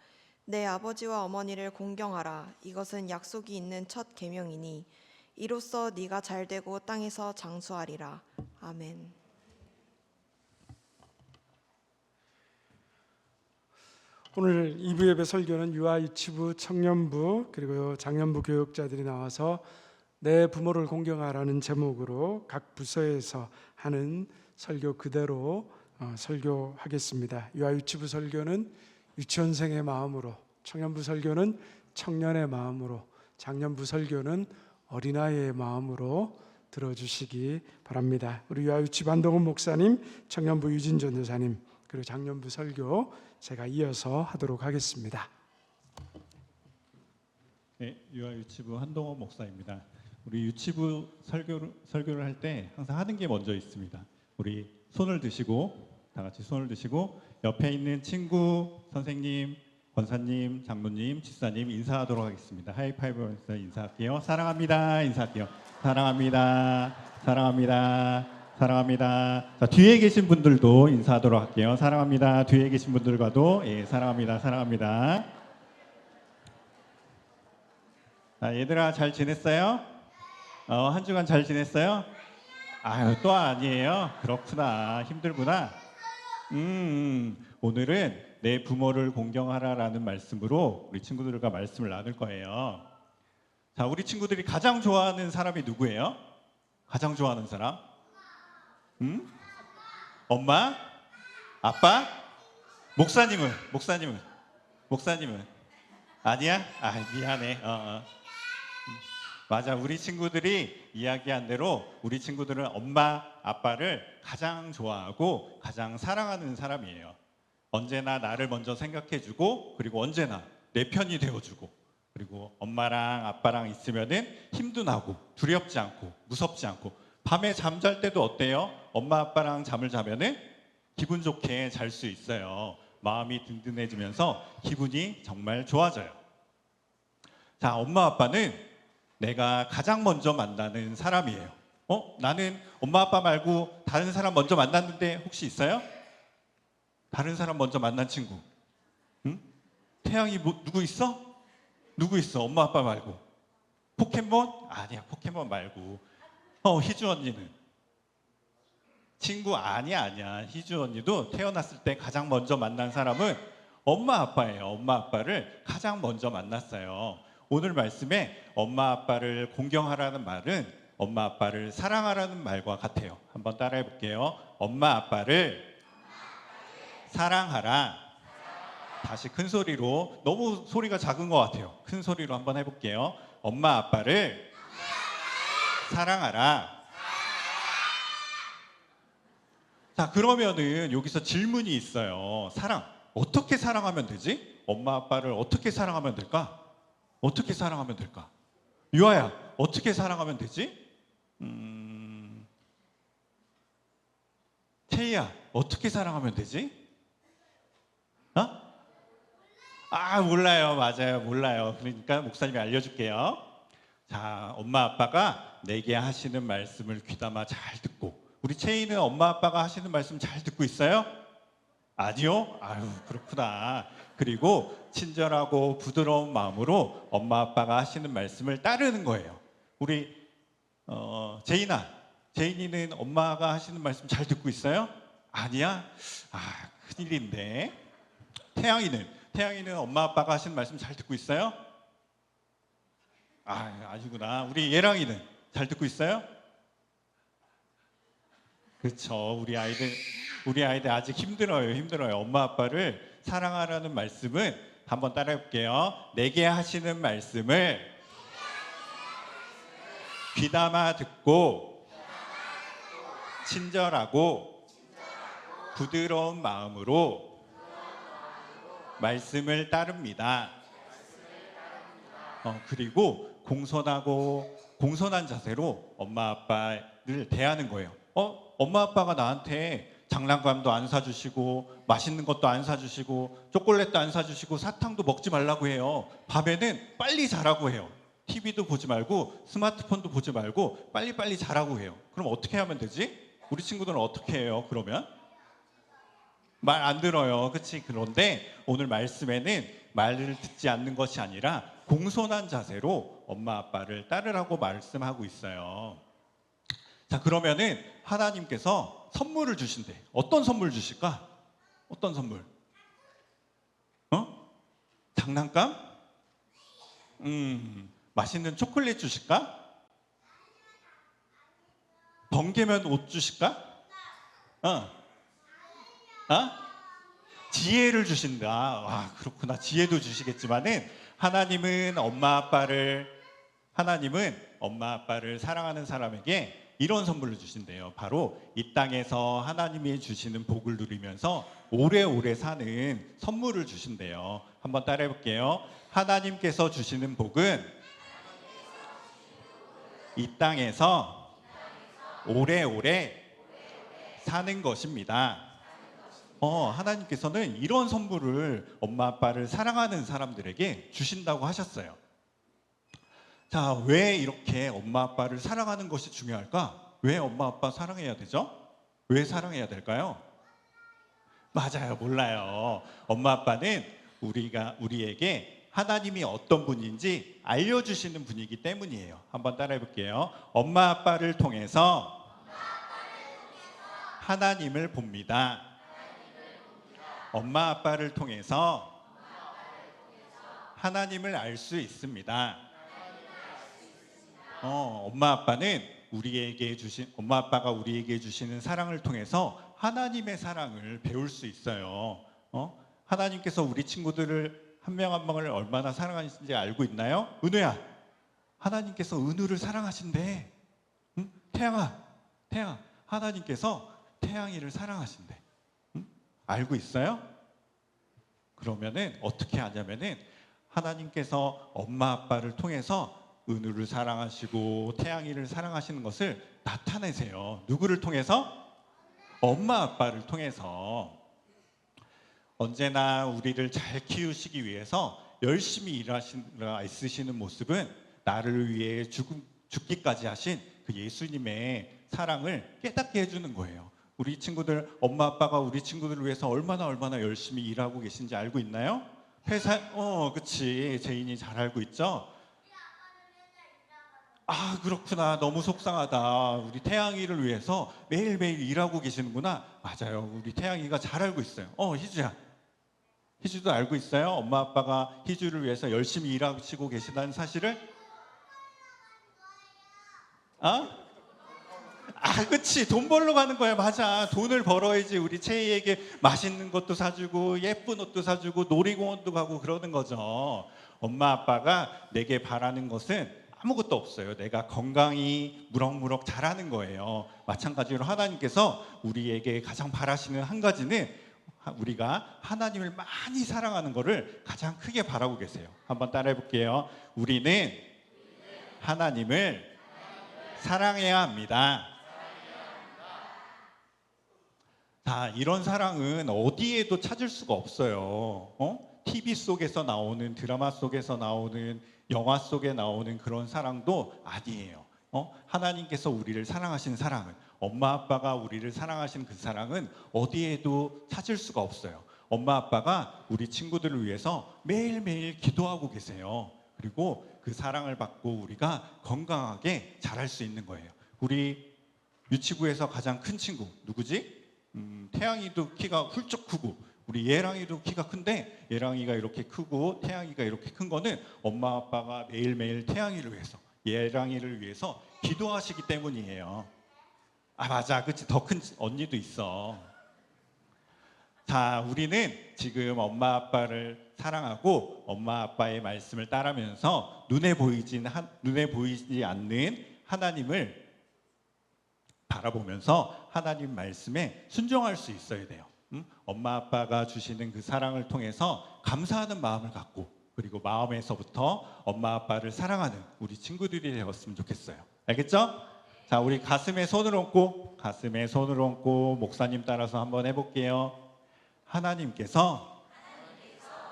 내 아버지와 어머니를 공경하라. 이것은 약속이 있는 첫 계명이니 이로써 네가 잘되고 땅에서 장수하리라. 아멘. 오늘 2부 예배 설교는 유아 유치부, 청년부 그리고 장년부 교육자들이 나와서 내 부모를 공경하라는 제목으로 각 부서에서 하는 설교 그대로 설교하겠습니다. 유아 유치부 설교는 유치원생의 마음으로, 청년부 설교는 청년의 마음으로, 장년부 설교는 어린아이의 마음으로 들어주시기 바랍니다. 우리 유아 유치부 한동훈 목사님, 청년부 유진 전도사님, 그리고 장년부 설교 제가 이어서 하도록 하겠습니다. 네, 유아 유치부 한동원 목사입니다. 우리 유치부 설교를 할 때 항상 하는 게 먼저 있습니다. 우리 손을 드시고, 다 같이 손을 드시고 옆에 있는 친구, 선생님, 권사님, 장로님, 집사님 인사하도록 하겠습니다. 하이파이브에서 인사할게요. 사랑합니다. 인사할게요. 사랑합니다. 사랑합니다. 사랑합니다. 자, 뒤에 계신 분들도 인사하도록 할게요. 사랑합니다. 뒤에 계신 분들과도 사랑합니다. 사랑합니다. 자, 얘들아 잘 지냈어요? 한 주간 잘 지냈어요? 아유, 또 아니에요? 그렇구나. 힘들구나. 오늘은 내 부모를 공경하라라는 말씀으로 우리 친구들과 말씀을 나눌 거예요. 자, 우리 친구들이 가장 좋아하는 사람이 누구예요? 가장 좋아하는 사람? 엄마? 아빠? 목사님은? 아니야? 미안해. 맞아. 우리 친구들이 이야기한 대로 우리 친구들은 엄마, 아빠를 가장 좋아하고 가장 사랑하는 사람이에요. 언제나 나를 먼저 생각해주고, 그리고 언제나 내 편이 되어주고, 그리고 엄마랑 아빠랑 있으면은 힘도 나고 두렵지 않고 무섭지 않고, 밤에 잠잘 때도 어때요? 엄마 아빠랑 잠을 자면은 기분 좋게 잘 수 있어요. 마음이 든든해지면서 기분이 정말 좋아져요. 자, 엄마 아빠는 내가 가장 먼저 만나는 사람이에요. 나는 엄마 아빠 말고 다른 사람 먼저 만났는데 혹시 있어요? 다른 사람 먼저 만난 친구? 태양이 누구 있어? 누구 있어? 엄마 아빠 말고. 포켓몬? 아니야, 포켓몬 말고. 희주 언니는? 친구 아니야. 희주 언니도 태어났을 때 가장 먼저 만난 사람은 엄마 아빠예요. 엄마 아빠를 가장 먼저 만났어요. 오늘 말씀에 엄마 아빠를 공경하라는 말은 엄마 아빠를 사랑하라는 말과 같아요. 한번 따라해 볼게요. 엄마 아빠를 사랑하라. 다시 큰 소리로, 너무 소리가 작은 것 같아요. 큰 소리로 한번 해볼게요. 엄마 아빠를 사랑하라. 자, 그러면은 여기서 질문이 있어요. 사랑, 어떻게 사랑하면 되지? 엄마 아빠를 어떻게 사랑하면 될까? 어떻게 사랑하면 될까? 유아야, 어떻게 사랑하면 되지? 채희야, 어떻게 사랑하면 되지? 몰라요. 맞아요. 몰라요. 그러니까 목사님이 알려줄게요. 자, 엄마 아빠가 내게 하시는 말씀을 귀담아 잘 듣고, 우리 채희는 엄마 아빠가 하시는 말씀 잘 듣고 있어요? 아니요? 그렇구나. 그리고 친절하고 부드러운 마음으로 엄마 아빠가 하시는 말씀을 따르는 거예요. 우리 제인이는 엄마가 하시는 말씀 잘 듣고 있어요? 아니야? 큰일인데. 태양이는 엄마 아빠가 하시는 말씀 잘 듣고 있어요? 아니구나. 우리 예랑이는 잘 듣고 있어요? 그렇죠. 우리 아이들 아직 힘들어요. 엄마 아빠를 사랑하라는 말씀은 한번 따라해 볼게요. 내게 하시는 말씀을 귀담아 듣고 친절하고 부드러운 마음으로 말씀을 따릅니다. 그리고 공손한 자세로 엄마 아빠를 대하는 거예요. 엄마 아빠가 나한테 장난감도 안 사주시고 맛있는 것도 안 사주시고 초콜릿도 안 사주시고 사탕도 먹지 말라고 해요. 밤에는 빨리 자라고 해요. TV도 보지 말고 스마트폰도 보지 말고 빨리빨리 자라고 해요. 그럼 어떻게 하면 되지? 우리 친구들은 어떻게 해요? 그러면 말 안 들어요. 그렇지? 그런데 오늘 말씀에는 말을 듣지 않는 것이 아니라 공손한 자세로 엄마 아빠를 따르라고 말씀하고 있어요. 자, 그러면은 하나님께서 선물을 주신대. 어떤 선물 주실까? 어떤 선물? 장난감? 맛있는 초콜릿 주실까? 번개면 옷 주실까? 지혜를 주신다. 와, 그렇구나. 지혜도 주시겠지만은 하나님은 엄마 아빠를 사랑하는 사람에게 이런 선물을 주신대요. 바로 이 땅에서 하나님이 주시는 복을 누리면서 오래오래 사는 선물을 주신대요. 한번 따라해 볼게요. 하나님께서 주시는 복은 이 땅에서 오래오래 사는 것입니다. 하나님께서는 이런 선물을 엄마 아빠를 사랑하는 사람들에게 주신다고 하셨어요. 자, 왜 이렇게 엄마 아빠를 사랑하는 것이 중요할까? 왜 엄마 아빠 사랑해야 되죠? 왜 사랑해야 될까요? 맞아요, 몰라요. 엄마 아빠는 우리에게 하나님이 어떤 분인지 알려주시는 분이기 때문이에요. 한번 따라해 볼게요. 엄마 아빠를 통해서 하나님을 봅니다. 엄마 아빠를 통해서 하나님을 알 수 있습니다. 엄마 아빠가 우리에게 주시는 사랑을 통해서 하나님의 사랑을 배울 수 있어요. 하나님께서 우리 친구들을 한 명 한 명을 얼마나 사랑하시는지 알고 있나요? 은우야, 하나님께서 은우를 사랑하신대. 응? 태양아, 하나님께서 태양이를 사랑하신대. 응? 알고 있어요? 그러면은 어떻게 하냐면은 하나님께서 엄마 아빠를 통해서 은우를 사랑하시고 태양이를 사랑하시는 것을 나타내세요. 누구를 통해서? 엄마 아빠를 통해서. 언제나 우리를 잘 키우시기 위해서 열심히 애쓰시는 모습은 나를 위해 죽기까지 하신 그 예수님의 사랑을 깨닫게 해주는 거예요. 우리 친구들, 엄마 아빠가 우리 친구들을 위해서 얼마나 열심히 일하고 계신지 알고 있나요? 그치. 제인이 잘 알고 있죠? 아, 그렇구나. 너무 속상하다. 우리 태양이를 위해서 매일매일 일하고 계시는구나. 맞아요. 우리 태양이가 잘 알고 있어요. 희주도 알고 있어요? 엄마 아빠가 희주를 위해서 열심히 일하시고 계시다는 사실을? 그치. 돈 벌러 가는 거야. 맞아. 돈을 벌어야지 우리 채희에게 맛있는 것도 사주고 예쁜 옷도 사주고 놀이공원도 가고 그러는 거죠. 엄마 아빠가 내게 바라는 것은 아무것도 없어요. 내가 건강히 무럭무럭 자라는 거예요. 마찬가지로 하나님께서 우리에게 가장 바라시는 한 가지는 우리가 하나님을 많이 사랑하는 것을 가장 크게 바라고 계세요. 한번 따라해 볼게요. 우리는 하나님을 사랑해야 합니다. 자, 이런 사랑은 어디에도 찾을 수가 없어요. TV 속에서 나오는, 드라마 속에서 나오는, 영화 속에 나오는 그런 사랑도 아니에요. 하나님께서 우리를 사랑하신 사랑은, 엄마 아빠가 우리를 사랑하신 그 사랑은 어디에도 찾을 수가 없어요. 엄마 아빠가 우리 친구들을 위해서 매일매일 기도하고 계세요. 그리고 그 사랑을 받고 우리가 건강하게 자랄 수 있는 거예요. 우리 유치부에서 가장 큰 친구 누구지? 태양이도 키가 훌쩍 크고 우리 예랑이도 키가 큰데 예랑이가 이렇게 크고 태양이가 이렇게 큰 거는 엄마 아빠가 매일매일 태양이를 위해서, 예랑이를 위해서 기도하시기 때문이에요. 아 맞아, 그치. 더 큰 언니도 있어. 자, 우리는 지금 엄마 아빠를 사랑하고 엄마 아빠의 말씀을 따르면서 눈에 보이지 않는 하나님을 바라보면서 하나님 말씀에 순종할 수 있어야 돼요. 엄마 아빠가 주시는 그 사랑을 통해서 감사하는 마음을 갖고, 그리고 마음에서부터 엄마 아빠를 사랑하는 우리 친구들이 되었으면 좋겠어요. 알겠죠? 자, 우리 가슴에 손을 얹고 목사님 따라서 한번 해볼게요. 하나님께서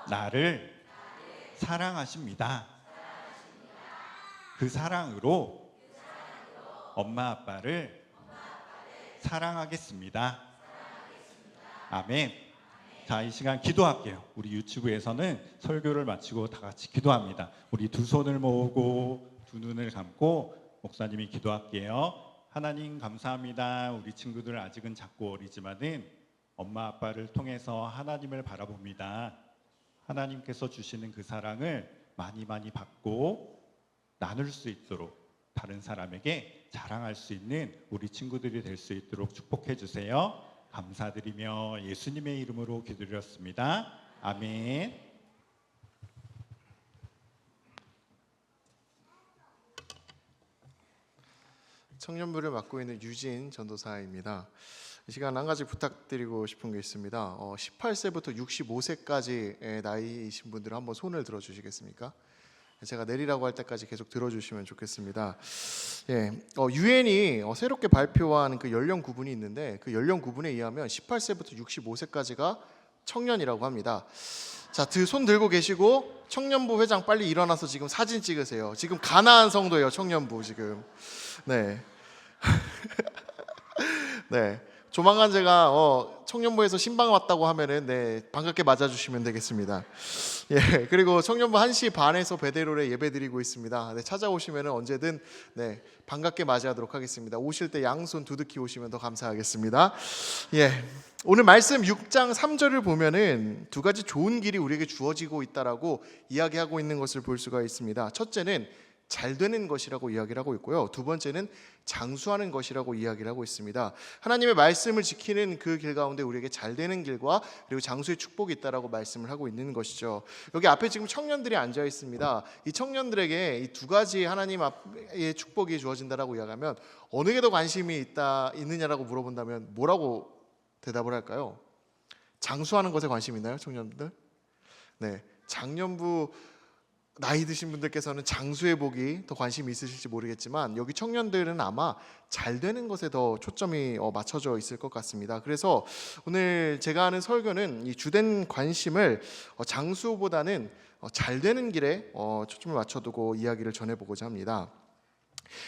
나를 사랑하십니다. 그 사랑으로 엄마 아빠를 사랑하겠습니다. 아멘. 자, 이 시간 기도할게요. 우리 유튜브에서는 설교를 마치고 다 같이 기도합니다. 우리 두 손을 모으고 두 눈을 감고 목사님이 기도할게요. 하나님 감사합니다. 우리 친구들 아직은 작고 어리지만은 엄마 아빠를 통해서 하나님을 바라봅니다. 하나님께서 주시는 그 사랑을 많이 받고 나눌 수 있도록, 다른 사람에게 자랑할 수 있는 우리 친구들이 될 수 있도록 축복해 주세요. 감사드리며 예수님의 이름으로 기도드렸습니다. 아멘. 청년부를 맡고 있는 유진 전도사입니다. 이 시간 한 가지 부탁드리고 싶은 게 있습니다. 18세부터 65세까지 나이이신 분들은 한번 손을 들어주시겠습니까? 제가 내리라고 할 때까지 계속 들어주시면 좋겠습니다. 유엔이 새롭게 발표한 그 연령 구분이 있는데, 그 연령 구분에 의하면 18세부터 65세까지가 청년이라고 합니다. 자, 손 들고 계시고 청년부 회장 빨리 일어나서 지금 사진 찍으세요. 지금 가나안 성도예요, 청년부 지금. 네. 네. 조만간 제가 청년부에서 신방 왔다고 하면은 반갑게 맞아주시면 되겠습니다. 예, 그리고 청년부 1시 반에서 베데로에 예배드리고 있습니다. 찾아오시면은 언제든 반갑게 맞이하도록 하겠습니다. 오실 때 양손 두둑히 오시면 더 감사하겠습니다. 예, 오늘 말씀 6장 3절을 보면은 두 가지 좋은 길이 우리에게 주어지고 있다라고 이야기하고 있는 것을 볼 수가 있습니다. 첫째는 잘 되는 것이라고 이야기를 하고 있고요. 두 번째는 장수하는 것이라고 이야기를 하고 있습니다. 하나님의 말씀을 지키는 그 길 가운데 우리에게 잘 되는 길과 그리고 장수의 축복이 있다라고 말씀을 하고 있는 것이죠. 여기 앞에 지금 청년들이 앉아 있습니다. 이 청년들에게 이 두 가지 하나님 앞의 축복이 주어진다라고 이야기하면 어느 게 더 관심이 있느냐라고 물어본다면 뭐라고 대답을 할까요? 장수하는 것에 관심 있나요, 청년들? 네, 작년부 나이 드신 분들께서는 장수의 복이 더 관심이 있으실지 모르겠지만 여기 청년들은 아마 잘 되는 것에 더 초점이 맞춰져 있을 것 같습니다. 그래서 오늘 제가 하는 설교는 이 주된 관심을 장수보다는 잘 되는 길에 초점을 맞춰두고 이야기를 전해보고자 합니다.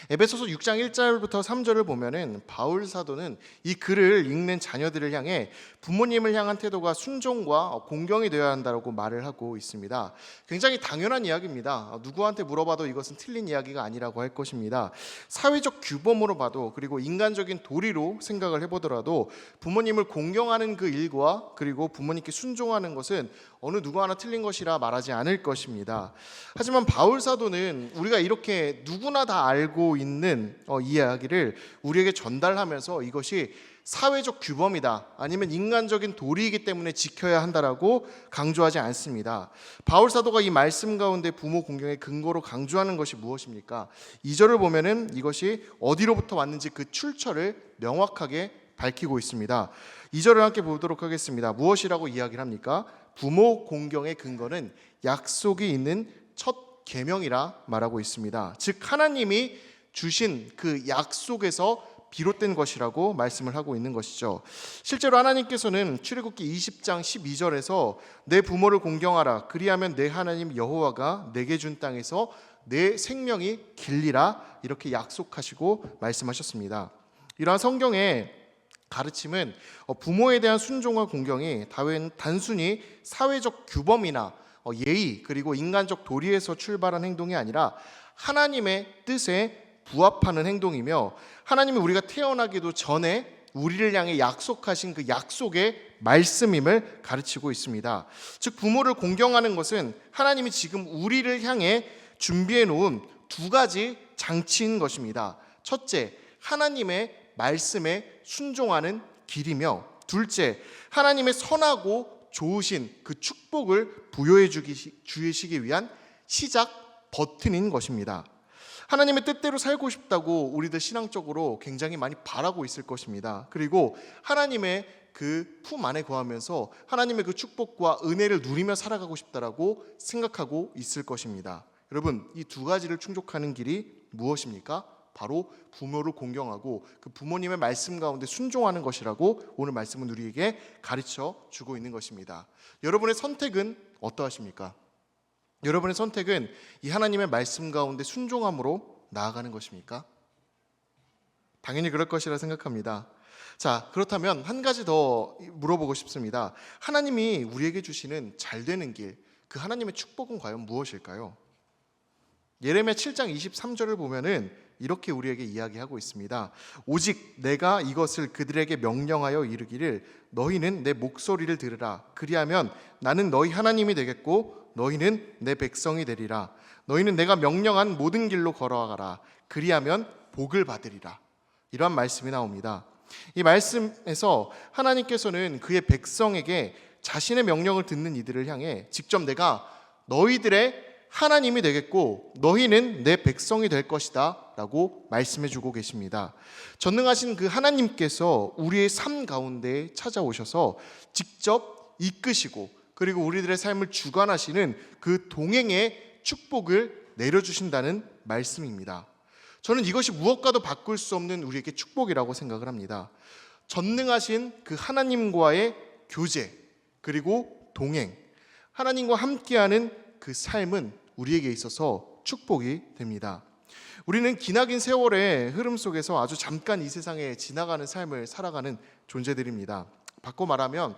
에베소서 6장 1절부터 3절을 보면은 바울 사도는 이 글을 읽는 자녀들을 향해 부모님을 향한 태도가 순종과 공경이 되어야 한다고 말을 하고 있습니다. 굉장히 당연한 이야기입니다. 누구한테 물어봐도 이것은 틀린 이야기가 아니라고 할 것입니다. 사회적 규범으로 봐도, 그리고 인간적인 도리로 생각을 해보더라도 부모님을 공경하는 그 일과 그리고 부모님께 순종하는 것은 어느 누구 하나 틀린 것이라 말하지 않을 것입니다. 하지만 바울 사도는 우리가 이렇게 누구나 다 알고 있는 이야기를 우리에게 전달하면서 이것이 사회적 규범이다, 아니면 인간적인 도리이기 때문에 지켜야 한다라고 강조하지 않습니다. 바울 사도가 이 말씀 가운데 부모 공경의 근거로 강조하는 것이 무엇입니까? 2절을 보면은 이것이 어디로부터 왔는지 그 출처를 명확하게 밝히고 있습니다. 2절을 함께 보도록 하겠습니다. 무엇이라고 이야기를 합니까? 부모 공경의 근거는 약속이 있는 첫 계명이라 말하고 있습니다. 즉 하나님이 주신 그 약속에서 비롯된 것이라고 말씀을 하고 있는 것이죠. 실제로 하나님께서는 출애굽기 20장 12절에서 내 부모를 공경하라, 그리하면 내 하나님 여호와가 내게 준 땅에서 내 생명이 길리라, 이렇게 약속하시고 말씀하셨습니다. 이러한 성경의 가르침은 부모에 대한 순종과 공경이 단순히 사회적 규범이나 예의 그리고 인간적 도리에서 출발한 행동이 아니라 하나님의 뜻에 부합하는 행동이며, 하나님이 우리가 태어나기도 전에 우리를 향해 약속하신 그 약속의 말씀임을 가르치고 있습니다. 즉 부모를 공경하는 것은 하나님이 지금 우리를 향해 준비해 놓은 두 가지 장치인 것입니다. 첫째, 하나님의 말씀에 순종하는 길이며, 둘째, 하나님의 선하고 좋으신 그 축복을 부여해 주시기 위한 시작 버튼인 것입니다. 하나님의 뜻대로 살고 싶다고 우리들 신앙적으로 굉장히 많이 바라고 있을 것입니다. 그리고 하나님의 그 품 안에 거하면서 하나님의 그 축복과 은혜를 누리며 살아가고 싶다라고 생각하고 있을 것입니다. 여러분, 이 두 가지를 충족하는 길이 무엇입니까? 바로 부모를 공경하고 그 부모님의 말씀 가운데 순종하는 것이라고 오늘 말씀은 우리에게 가르쳐 주고 있는 것입니다. 여러분의 선택은 어떠하십니까? 여러분의 선택은 이 하나님의 말씀 가운데 순종함으로 나아가는 것입니까? 당연히 그럴 것이라 생각합니다. 자, 그렇다면 한 가지 더 물어보고 싶습니다. 하나님이 우리에게 주시는 잘되는 길, 그 하나님의 축복은 과연 무엇일까요? 예레미야 7장 23절을 보면은 이렇게 우리에게 이야기하고 있습니다. 오직 내가 이것을 그들에게 명령하여 이르기를 너희는 내 목소리를 들으라. 그리하면 나는 너희 하나님이 되겠고 너희는 내 백성이 되리라. 너희는 내가 명령한 모든 길로 걸어가라. 그리하면 복을 받으리라. 이러한 말씀이 나옵니다. 이 말씀에서 하나님께서는 그의 백성에게 자신의 명령을 듣는 이들을 향해 직접 내가 너희들의 하나님이 되겠고 너희는 내 백성이 될 것이다 라고 말씀해 주고 계십니다. 전능하신 그 하나님께서 우리의 삶 가운데 찾아오셔서 직접 이끄시고 그리고 우리들의 삶을 주관하시는 그 동행의 축복을 내려주신다는 말씀입니다. 저는 이것이 무엇과도 바꿀 수 없는 우리에게 축복이라고 생각을 합니다. 전능하신 그 하나님과의 교제 그리고 동행, 하나님과 함께하는 그 삶은 우리에게 있어서 축복이 됩니다. 우리는 기나긴 세월의 흐름 속에서 아주 잠깐 이 세상에 지나가는 삶을 살아가는 존재들입니다. 바꿔 말하면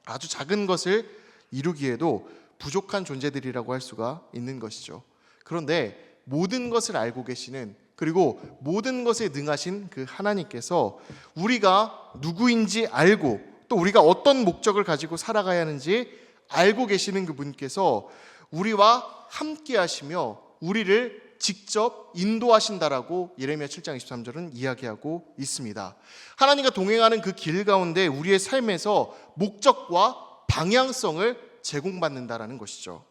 아주 작은 것을 이루기에도 부족한 존재들이라고 할 수가 있는 것이죠. 그런데 모든 것을 알고 계시는 그리고 모든 것에 능하신 그 하나님께서 우리가 누구인지 알고 또 우리가 어떤 목적을 가지고 살아가야 하는지 알고 계시는 그분께서 우리와 함께 하시며 우리를 직접 인도하신다라고 예레미야 7장 23절은 이야기하고 있습니다. 하나님과 동행하는 그 길 가운데 우리의 삶에서 목적과 방향성을 제공받는다라는 것이죠.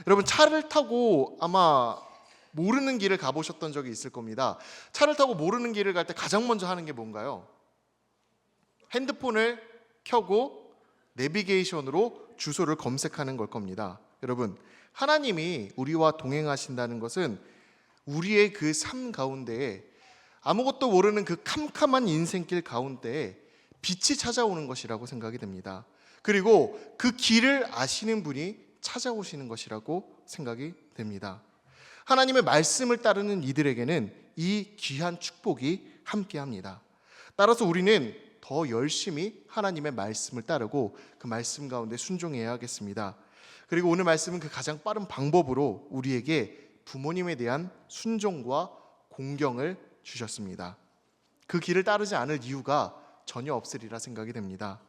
여러분, 차를 타고 아마 모르는 길을 가보셨던 적이 있을 겁니다. 차를 타고 모르는 길을 갈 때 가장 먼저 하는 게 뭔가요? 핸드폰을 켜고 내비게이션으로 주소를 검색하는 걸 겁니다. 여러분, 하나님이 우리와 동행하신다는 것은 우리의 그 삶 가운데에 아무것도 모르는 그 캄캄한 인생길 가운데에 빛이 찾아오는 것이라고 생각이 됩니다. 그리고 그 길을 아시는 분이 찾아오시는 것이라고 생각이 됩니다. 하나님의 말씀을 따르는 이들에게는 이 귀한 축복이 함께합니다. 따라서 우리는 더 열심히 하나님의 말씀을 따르고 그 말씀 가운데 순종해야 하겠습니다. 그리고 오늘 말씀은 그 가장 빠른 방법으로 우리에게 부모님에 대한 순종과 공경을 주셨습니다. 그 길을 따르지 않을 이유가 전혀 없으리라 생각이 됩니다.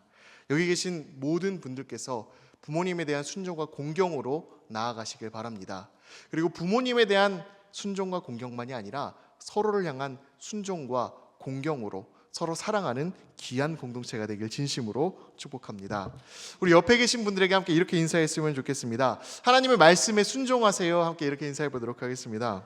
여기 계신 모든 분들께서 부모님에 대한 순종과 공경으로 나아가시길 바랍니다. 그리고 부모님에 대한 순종과 공경만이 아니라 서로를 향한 순종과 공경으로 서로 사랑하는 귀한 공동체가 되길 진심으로 축복합니다. 우리 옆에 계신 분들에게 함께 이렇게 인사했으면 좋겠습니다. 하나님의 말씀에 순종하세요. 함께 이렇게 인사해 보도록 하겠습니다.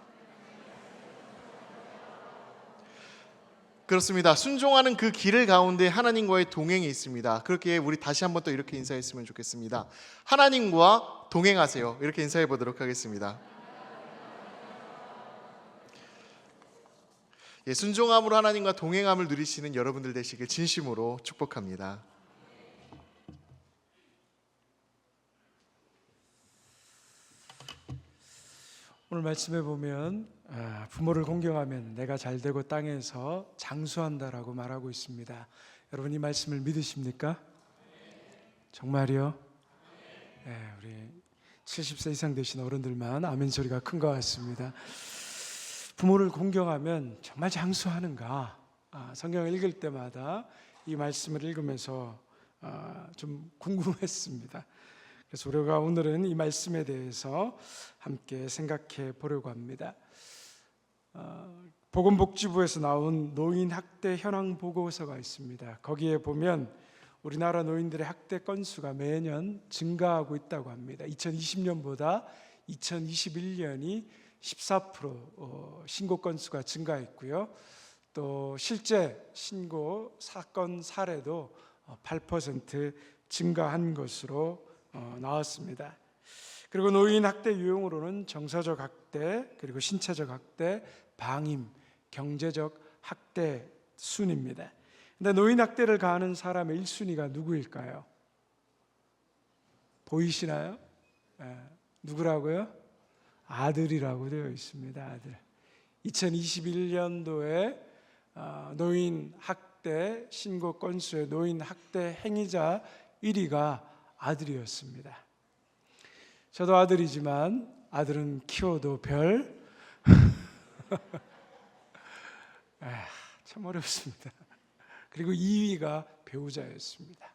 그렇습니다. 순종하는 그 길을 가운데 하나님과의 동행이 있습니다. 그렇게 우리 다시 한번 또 이렇게 인사했으면 좋겠습니다. 하나님과 동행하세요. 이렇게 인사해 보도록 하겠습니다. 예, 순종함으로 하나님과 동행함을 누리시는 여러분들 되시길 진심으로 축복합니다. 오늘 말씀에 보면 부모를 공경하면 내가 잘되고 땅에서 장수한다라고 말하고 있습니다. 여러분, 이 말씀을 믿으십니까? 정말이요? 네, 우리 70세 이상 되신 어른들만 아멘 소리가 큰 것 같습니다. 부모를 공경하면 정말 장수하는가? 성경을 읽을 때마다 이 말씀을 읽으면서 좀 궁금했습니다. 그래서 우리가 오늘은 이 말씀에 대해서 함께 생각해 보려고 합니다. 보건복지부에서 나온 노인 학대 현황 보고서가 있습니다. 거기에 보면 우리나라 노인들의 학대 건수가 매년 증가하고 있다고 합니다. 2020년보다 2021년이 14% 신고 건수가 증가했고요. 또 실제 신고 사건 사례도 8% 증가한 것으로 나왔습니다. 그리고 노인 학대 유형으로는 정서적 학대, 그리고 신체적 학대, 방임, 경제적 학대 순입니다. 근데 노인 학대를 가하는 사람의 1순위가 누구일까요? 보이시나요? 누구라고요? 아들이라고 되어 있습니다. 아들. 2021년도에 노인 학대 신고 건수의 노인 학대 행위자 1위가 아들이었습니다. 저도 아들이지만 아들은 키워도 별 참 어렵습니다. 그리고 2위가 배우자였습니다.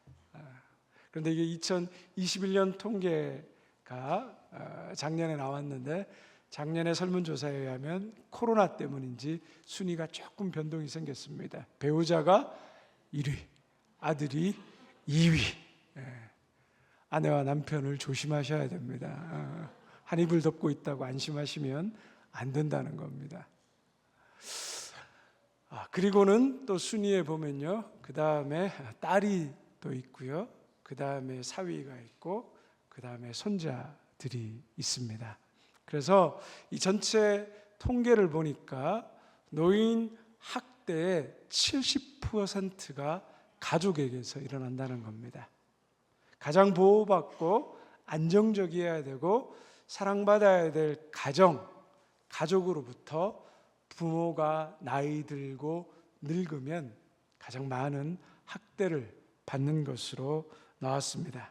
그런데 이게 2021년 통계가 작년에 나왔는데 작년에 설문조사에 의하면 코로나 때문인지 순위가 조금 변동이 생겼습니다. 배우자가 1위, 아들이 2위. 아내와 남편을 조심하셔야 됩니다. 한 입을 덮고 있다고 안심하시면 안 된다는 겁니다. 그리고는 또 순위에 보면요, 그 다음에 딸이 또 있고요, 그 다음에 사위가 있고, 그 다음에 손자들이 있습니다. 그래서 이 전체 통계를 보니까 노인 학대의 70%가 가족에게서 일어난다는 겁니다. 가장 보호받고 안정적이어야 되고 사랑받아야 될 가족으로부터 부모가 나이 들고 늙으면 가장 많은 학대를 받는 것으로 나왔습니다.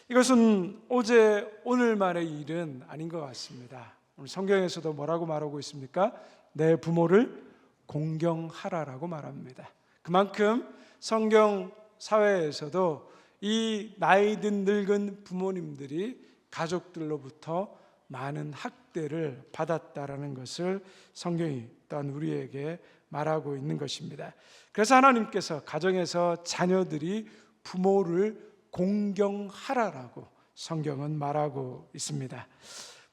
이것은 어제 오늘만의 일은 아닌 것 같습니다. 오늘 성경에서도 뭐라고 말하고 있습니까? 내 부모를 공경하라라고 말합니다. 그만큼 성경 사회에서도 이 나이 든 늙은 부모님들이 가족들로부터 많은 학대를 받았다라는 것을 성경이 또한 우리에게 말하고 있는 것입니다. 그래서 하나님께서 가정에서 자녀들이 부모를 공경하라라고 성경은 말하고 있습니다.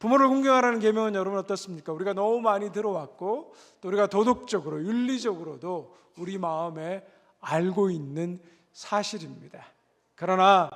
부모를 공경하라는 계명은 여러분 어떻습니까? 우리가 너무 많이 들어왔고 또 우리가 도덕적으로 윤리적으로도 우리 마음에 알고 있는 사실입니다. 그러나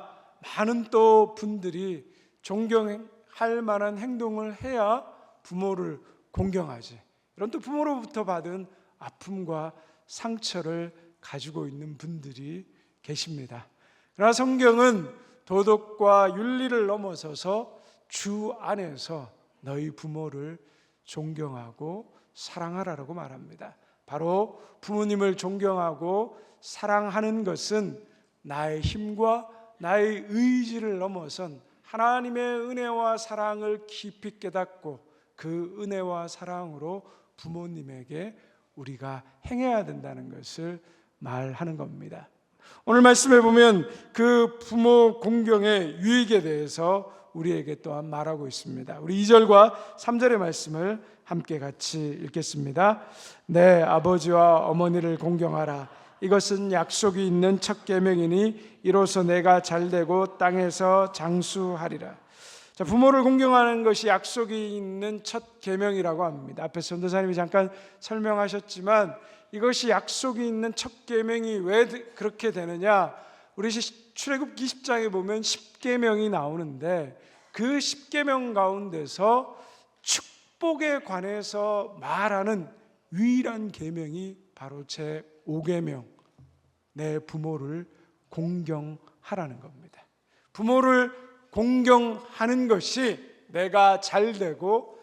많은 또 분들이 존경할 만한 행동을 해야 부모를 공경하지, 이런 또 부모로부터 받은 아픔과 상처를 가지고 있는 분들이 계십니다. 그러나 성경은 도덕과 윤리를 넘어서서 주 안에서 너희 부모를 존경하고 사랑하라고 말합니다. 바로 부모님을 존경하고 사랑하는 것은 나의 힘과 나의 의지를 넘어선 하나님의 은혜와 사랑을 깊이 깨닫고 그 은혜와 사랑으로 부모님에게 우리가 행해야 된다는 것을 말하는 겁니다. 오늘 말씀에 보면 그 부모 공경의 유익에 대해서 우리에게 또한 말하고 있습니다. 우리 2절과 3절의 말씀을 함께 같이 읽겠습니다. 내 아버지와 어머니를 공경하라. 이것은 약속이 있는 첫 계명이니 이로써 내가 잘되고 땅에서 장수하리라. 자, 부모를 공경하는 것이 약속이 있는 첫 계명이라고 합니다. 앞에 전도사님이 잠깐 설명하셨지만 이것이 약속이 있는 첫 계명이 왜 그렇게 되느냐? 우리 출애굽기 10장에 보면 10계명이 나오는데 그 10계명 가운데서 축복에 관해서 말하는 유일한 계명이 바로 제 5계명, 내 부모를 공경하라는 겁니다. 부모를 공경하는 것이 내가 잘되고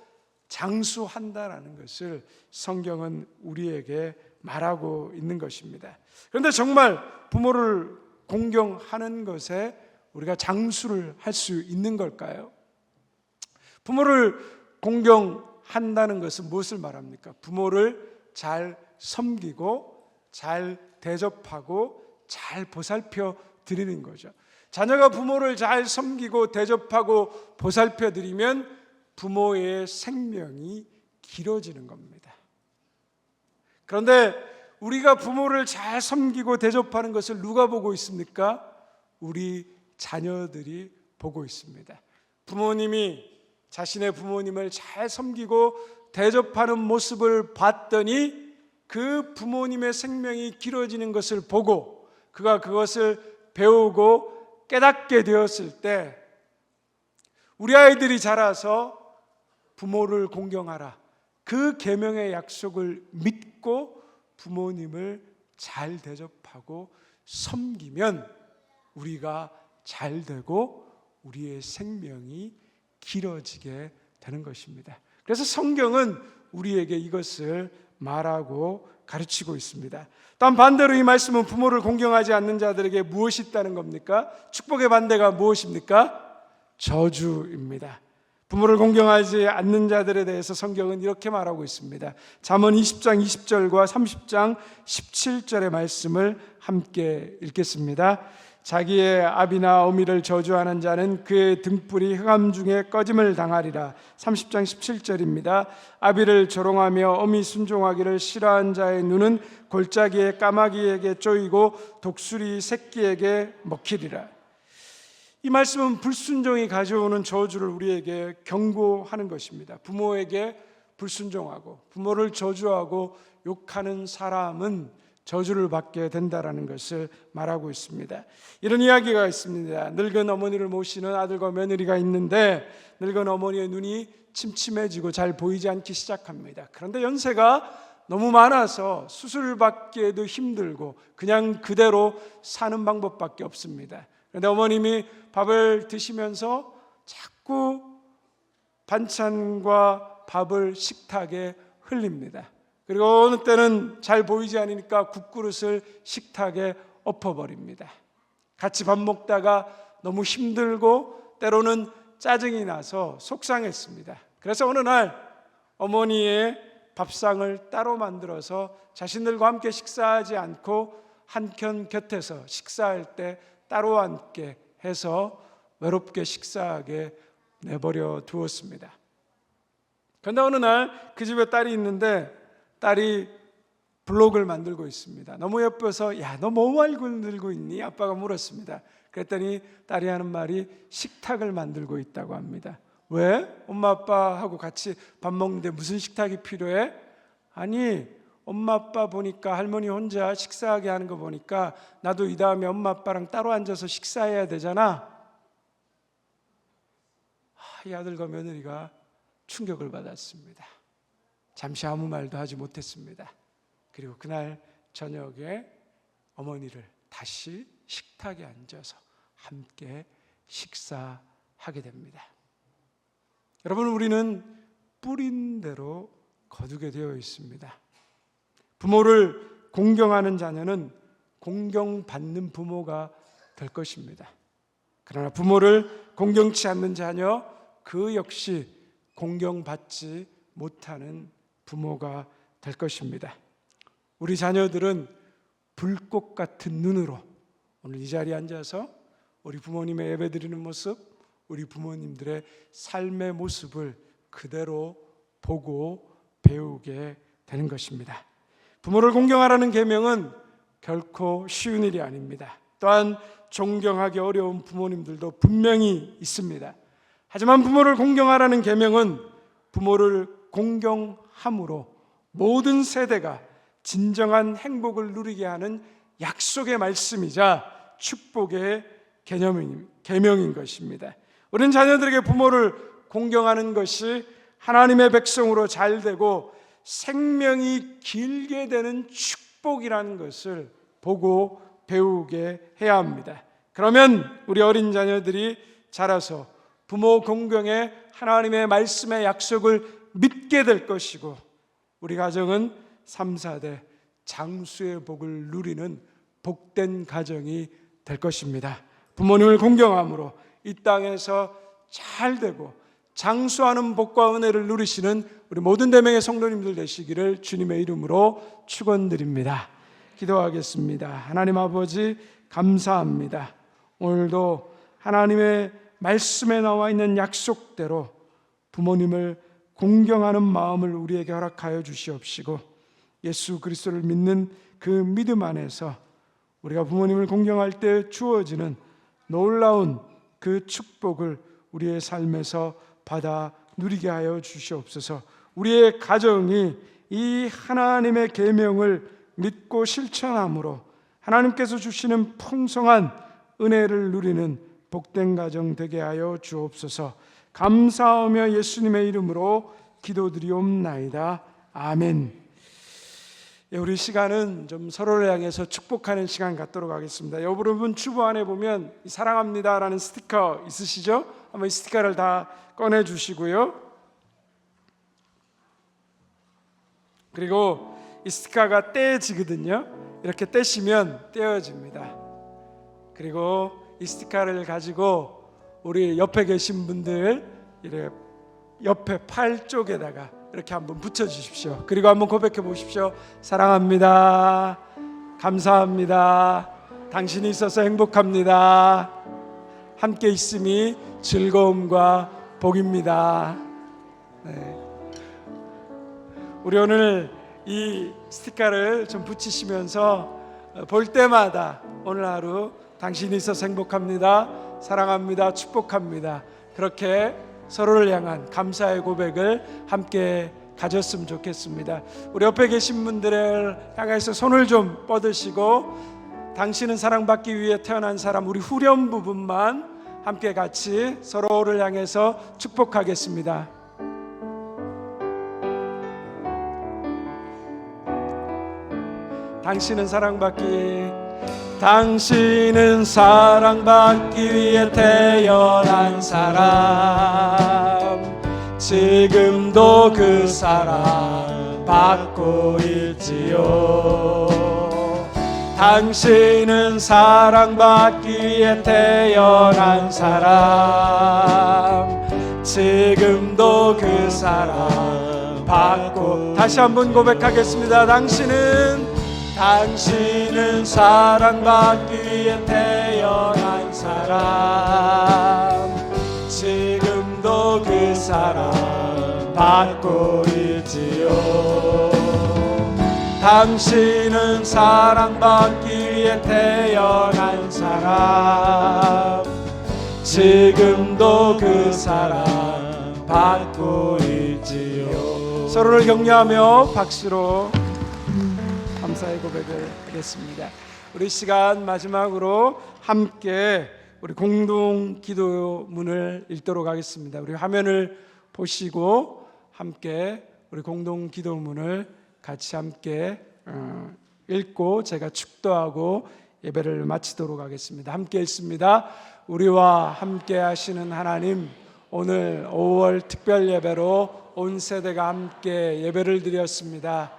장수한다라는 것을 성경은 우리에게 말하고 있는 것입니다. 그런데 정말 부모를 공경하는 것에 우리가 장수를 할 수 있는 걸까요? 부모를 공경한다는 것은 무엇을 말합니까? 부모를 잘 섬기고 잘 대접하고 잘 보살펴 드리는 거죠. 자녀가 부모를 잘 섬기고 대접하고 보살펴 드리면 부모의 생명이 길어지는 겁니다. 그런데 우리가 부모를 잘 섬기고 대접하는 것을 누가 보고 있습니까? 우리 자녀들이 보고 있습니다. 부모님이 자신의 부모님을 잘 섬기고 대접하는 모습을 봤더니 그 부모님의 생명이 길어지는 것을 보고 그가 그것을 배우고 깨닫게 되었을 때 우리 아이들이 자라서 부모를 공경하라, 그 계명의 약속을 믿고 부모님을 잘 대접하고 섬기면 우리가 잘 되고 우리의 생명이 길어지게 되는 것입니다. 그래서 성경은 우리에게 이것을 말하고 가르치고 있습니다. 또한 반대로 이 말씀은 부모를 공경하지 않는 자들에게 무엇이 있다는 겁니까? 축복의 반대가 무엇입니까? 저주입니다. 부모를 공경하지 않는 자들에 대해서 성경은 이렇게 말하고 있습니다. 잠언 20장 20절과 30장 17절의 말씀을 함께 읽겠습니다. 자기의 아비나 어미를 저주하는 자는 그의 등불이 흑암 중에 꺼짐을 당하리라. 30장 17절입니다. 아비를 조롱하며 어미 순종하기를 싫어한 자의 눈은 골짜기에 까마귀에게 쪼이고 독수리 새끼에게 먹히리라. 이 말씀은 불순종이 가져오는 저주를 우리에게 경고하는 것입니다. 부모에게 불순종하고 부모를 저주하고 욕하는 사람은 저주를 받게 된다라는 것을 말하고 있습니다. 이런 이야기가 있습니다. 늙은 어머니를 모시는 아들과 며느리가 있는데 늙은 어머니의 눈이 침침해지고 잘 보이지 않기 시작합니다. 그런데 연세가 너무 많아서 수술을 받기에도 힘들고 그냥 그대로 사는 방법밖에 없습니다. 그런데 어머님이 밥을 드시면서 자꾸 반찬과 밥을 식탁에 흘립니다. 그리고 어느 때는 잘 보이지 않으니까 국그릇을 식탁에 엎어버립니다. 같이 밥 먹다가 너무 힘들고 때로는 짜증이 나서 속상했습니다. 그래서 어느 날 어머니의 밥상을 따로 만들어서 자신들과 함께 식사하지 않고 한켠 곁에서 식사할 때 따로 앉게 해서 외롭게 식사하게 내버려 두었습니다. 그런데 어느 날 그 집에 딸이 있는데 딸이 블록을 만들고 있습니다. 너무 예뻐서 야, 너 뭐 만들고 있니? 아빠가 물었습니다. 그랬더니 딸이 하는 말이 식탁을 만들고 있다고 합니다. 왜? 엄마 아빠하고 같이 밥 먹는데 무슨 식탁이 필요해? 아니, 엄마 아빠 보니까 할머니 혼자 식사하게 하는 거 보니까 나도 이 다음에 엄마 아빠랑 따로 앉아서 식사해야 되잖아. 이 아들과 며느리가 충격을 받았습니다. 잠시 아무 말도 하지 못했습니다. 그리고 그날 저녁에 어머니를 다시 식탁에 앉아서 함께 식사하게 됩니다. 여러분, 우리는 뿌린 대로 거두게 되어 있습니다. 부모를 공경하는 자녀는 공경받는 부모가 될 것입니다. 그러나 부모를 공경치 않는 자녀, 그 역시 공경받지 못하는 부모가 될 것입니다. 우리 자녀들은 불꽃 같은 눈으로 오늘 이 자리에 앉아서 우리 부모님의 예배드리는 모습, 우리 부모님들의 삶의 모습을 그대로 보고 배우게 되는 것입니다. 부모를 공경하라는 계명은 결코 쉬운 일이 아닙니다. 또한 존경하기 어려운 부모님들도 분명히 있습니다. 하지만 부모를 공경하라는 계명은 부모를 공경함으로 모든 세대가 진정한 행복을 누리게 하는 약속의 말씀이자 축복의 계명인 것입니다. 우리는 자녀들에게 부모를 공경하는 것이 하나님의 백성으로 잘 되고 생명이 길게 되는 축복이라는 것을 보고 배우게 해야 합니다. 그러면 우리 어린 자녀들이 자라서 부모 공경에 하나님의 말씀의 약속을 믿게 될 것이고 우리 가정은 3, 4대 장수의 복을 누리는 복된 가정이 될 것입니다. 부모님을 공경함으로 이 땅에서 잘 되고 장수하는 복과 은혜를 누리시는 우리 모든 대명의 성도님들 되시기를 주님의 이름으로 축원드립니다. 기도하겠습니다. 하나님 아버지, 감사합니다. 오늘도 하나님의 말씀에 나와 있는 약속대로 부모님을 공경하는 마음을 우리에게 허락하여 주시옵시고 예수 그리스도를 믿는 그 믿음 안에서 우리가 부모님을 공경할 때 주어지는 놀라운 그 축복을 우리의 삶에서 받아 누리게 하여 주시옵소서. 우리의 가정이 이 하나님의 계명을 믿고 실천함으로 하나님께서 주시는 풍성한 은혜를 누리는 복된 가정 되게 하여 주옵소서. 감사하며 예수님의 이름으로 기도드리옵나이다. 아멘. 우리 시간은 좀 서로를 향해서 축복하는 시간 갖도록 하겠습니다. 여러분 주보 안에 보면 사랑합니다라는 스티커 있으시죠? 한번 이 스티커를 다 꺼내 주시고요. 그리고 이 스티커가 떼지거든요. 이렇게 떼시면 떼어집니다. 그리고 이 스티커를 가지고 우리 옆에 계신 분들 이렇게 옆에 팔 쪽에다가 이렇게 한번 붙여 주십시오. 그리고 한번 고백해 보십시오. 사랑합니다. 감사합니다. 당신이 있어서 행복합니다. 함께 있음이 즐거움과 복입니다. 네. 우리 오늘 이 스티커를 좀 붙이시면서 볼 때마다 오늘 하루 당신이 있어서 행복합니다. 사랑합니다. 축복합니다. 그렇게 서로를 향한 감사의 고백을 함께 가졌으면 좋겠습니다. 우리 옆에 계신 분들을 향해서 손을 좀 뻗으시고 당신은 사랑받기 위해 태어난 사람 우리 후렴 부분만 함께 같이 서로를 향해서 축복하겠습니다. 당신은 사랑받기 위해 태어난 사람 지금도 그 사랑 받고 있지요. 당신은 사랑받기 위해 태어난 사람 지금도 그 사랑 받고 다시 한번 고백하겠습니다. 당신은 사랑받기 위해 태어난 사람 지금도 그 사랑 받고 있지요. 당신은 사랑받기 위해 태어난 사람 지금도 그 사랑 받고 있지요. 서로를 격려하며 박수로 감사의 고백을 하겠습니다. 우리 시간 마지막으로 함께 우리 공동 기도문을 읽도록 하겠습니다. 우리 화면을 보시고 함께 우리 공동 기도문을 같이 함께 읽고 제가 축도하고 예배를 마치도록 하겠습니다. 함께 읽습니다. 우리와 함께 하시는 하나님, 오늘 5월 특별 예배로 온 세대가 함께 예배를 드렸습니다.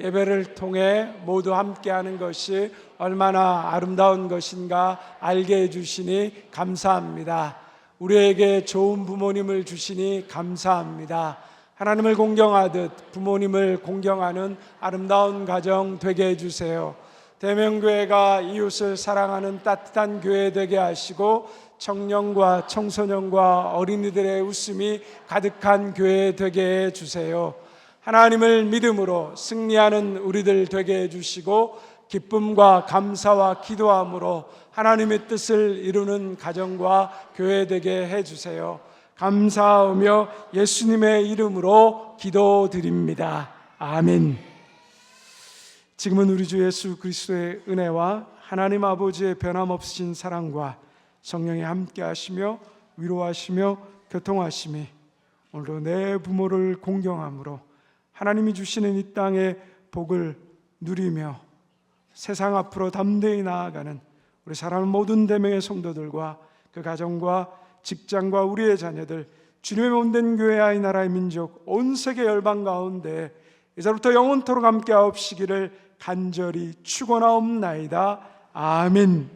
예배를 통해 모두 함께하는 것이 얼마나 아름다운 것인가 알게 해주시니 감사합니다. 우리에게 좋은 부모님을 주시니 감사합니다. 하나님을 공경하듯 부모님을 공경하는 아름다운 가정 되게 해주세요. 대명교회가 이웃을 사랑하는 따뜻한 교회 되게 하시고 청년과 청소년과 어린이들의 웃음이 가득한 교회 되게 해주세요. 하나님을 믿음으로 승리하는 우리들 되게 해주시고 기쁨과 감사와 기도함으로 하나님의 뜻을 이루는 가정과 교회 되게 해주세요. 감사하며 예수님의 이름으로 기도드립니다. 아멘. 지금은 우리 주 예수 그리스도의 은혜와 하나님 아버지의 변함없으신 사랑과 성령이 함께 하시며 위로하시며 교통하심이 오늘도 내 부모를 공경함으로 하나님이 주시는 이 땅의 복을 누리며 세상 앞으로 담대히 나아가는 우리 사랑하는 모든 대명의 성도들과 그 가정과 직장과 우리의 자녀들, 주님의 온된 교회와 이 나라의 민족, 온 세계 열방 가운데 이제부터 영원토록 함께 하옵시기를 간절히 축원하옵나이다. 아멘.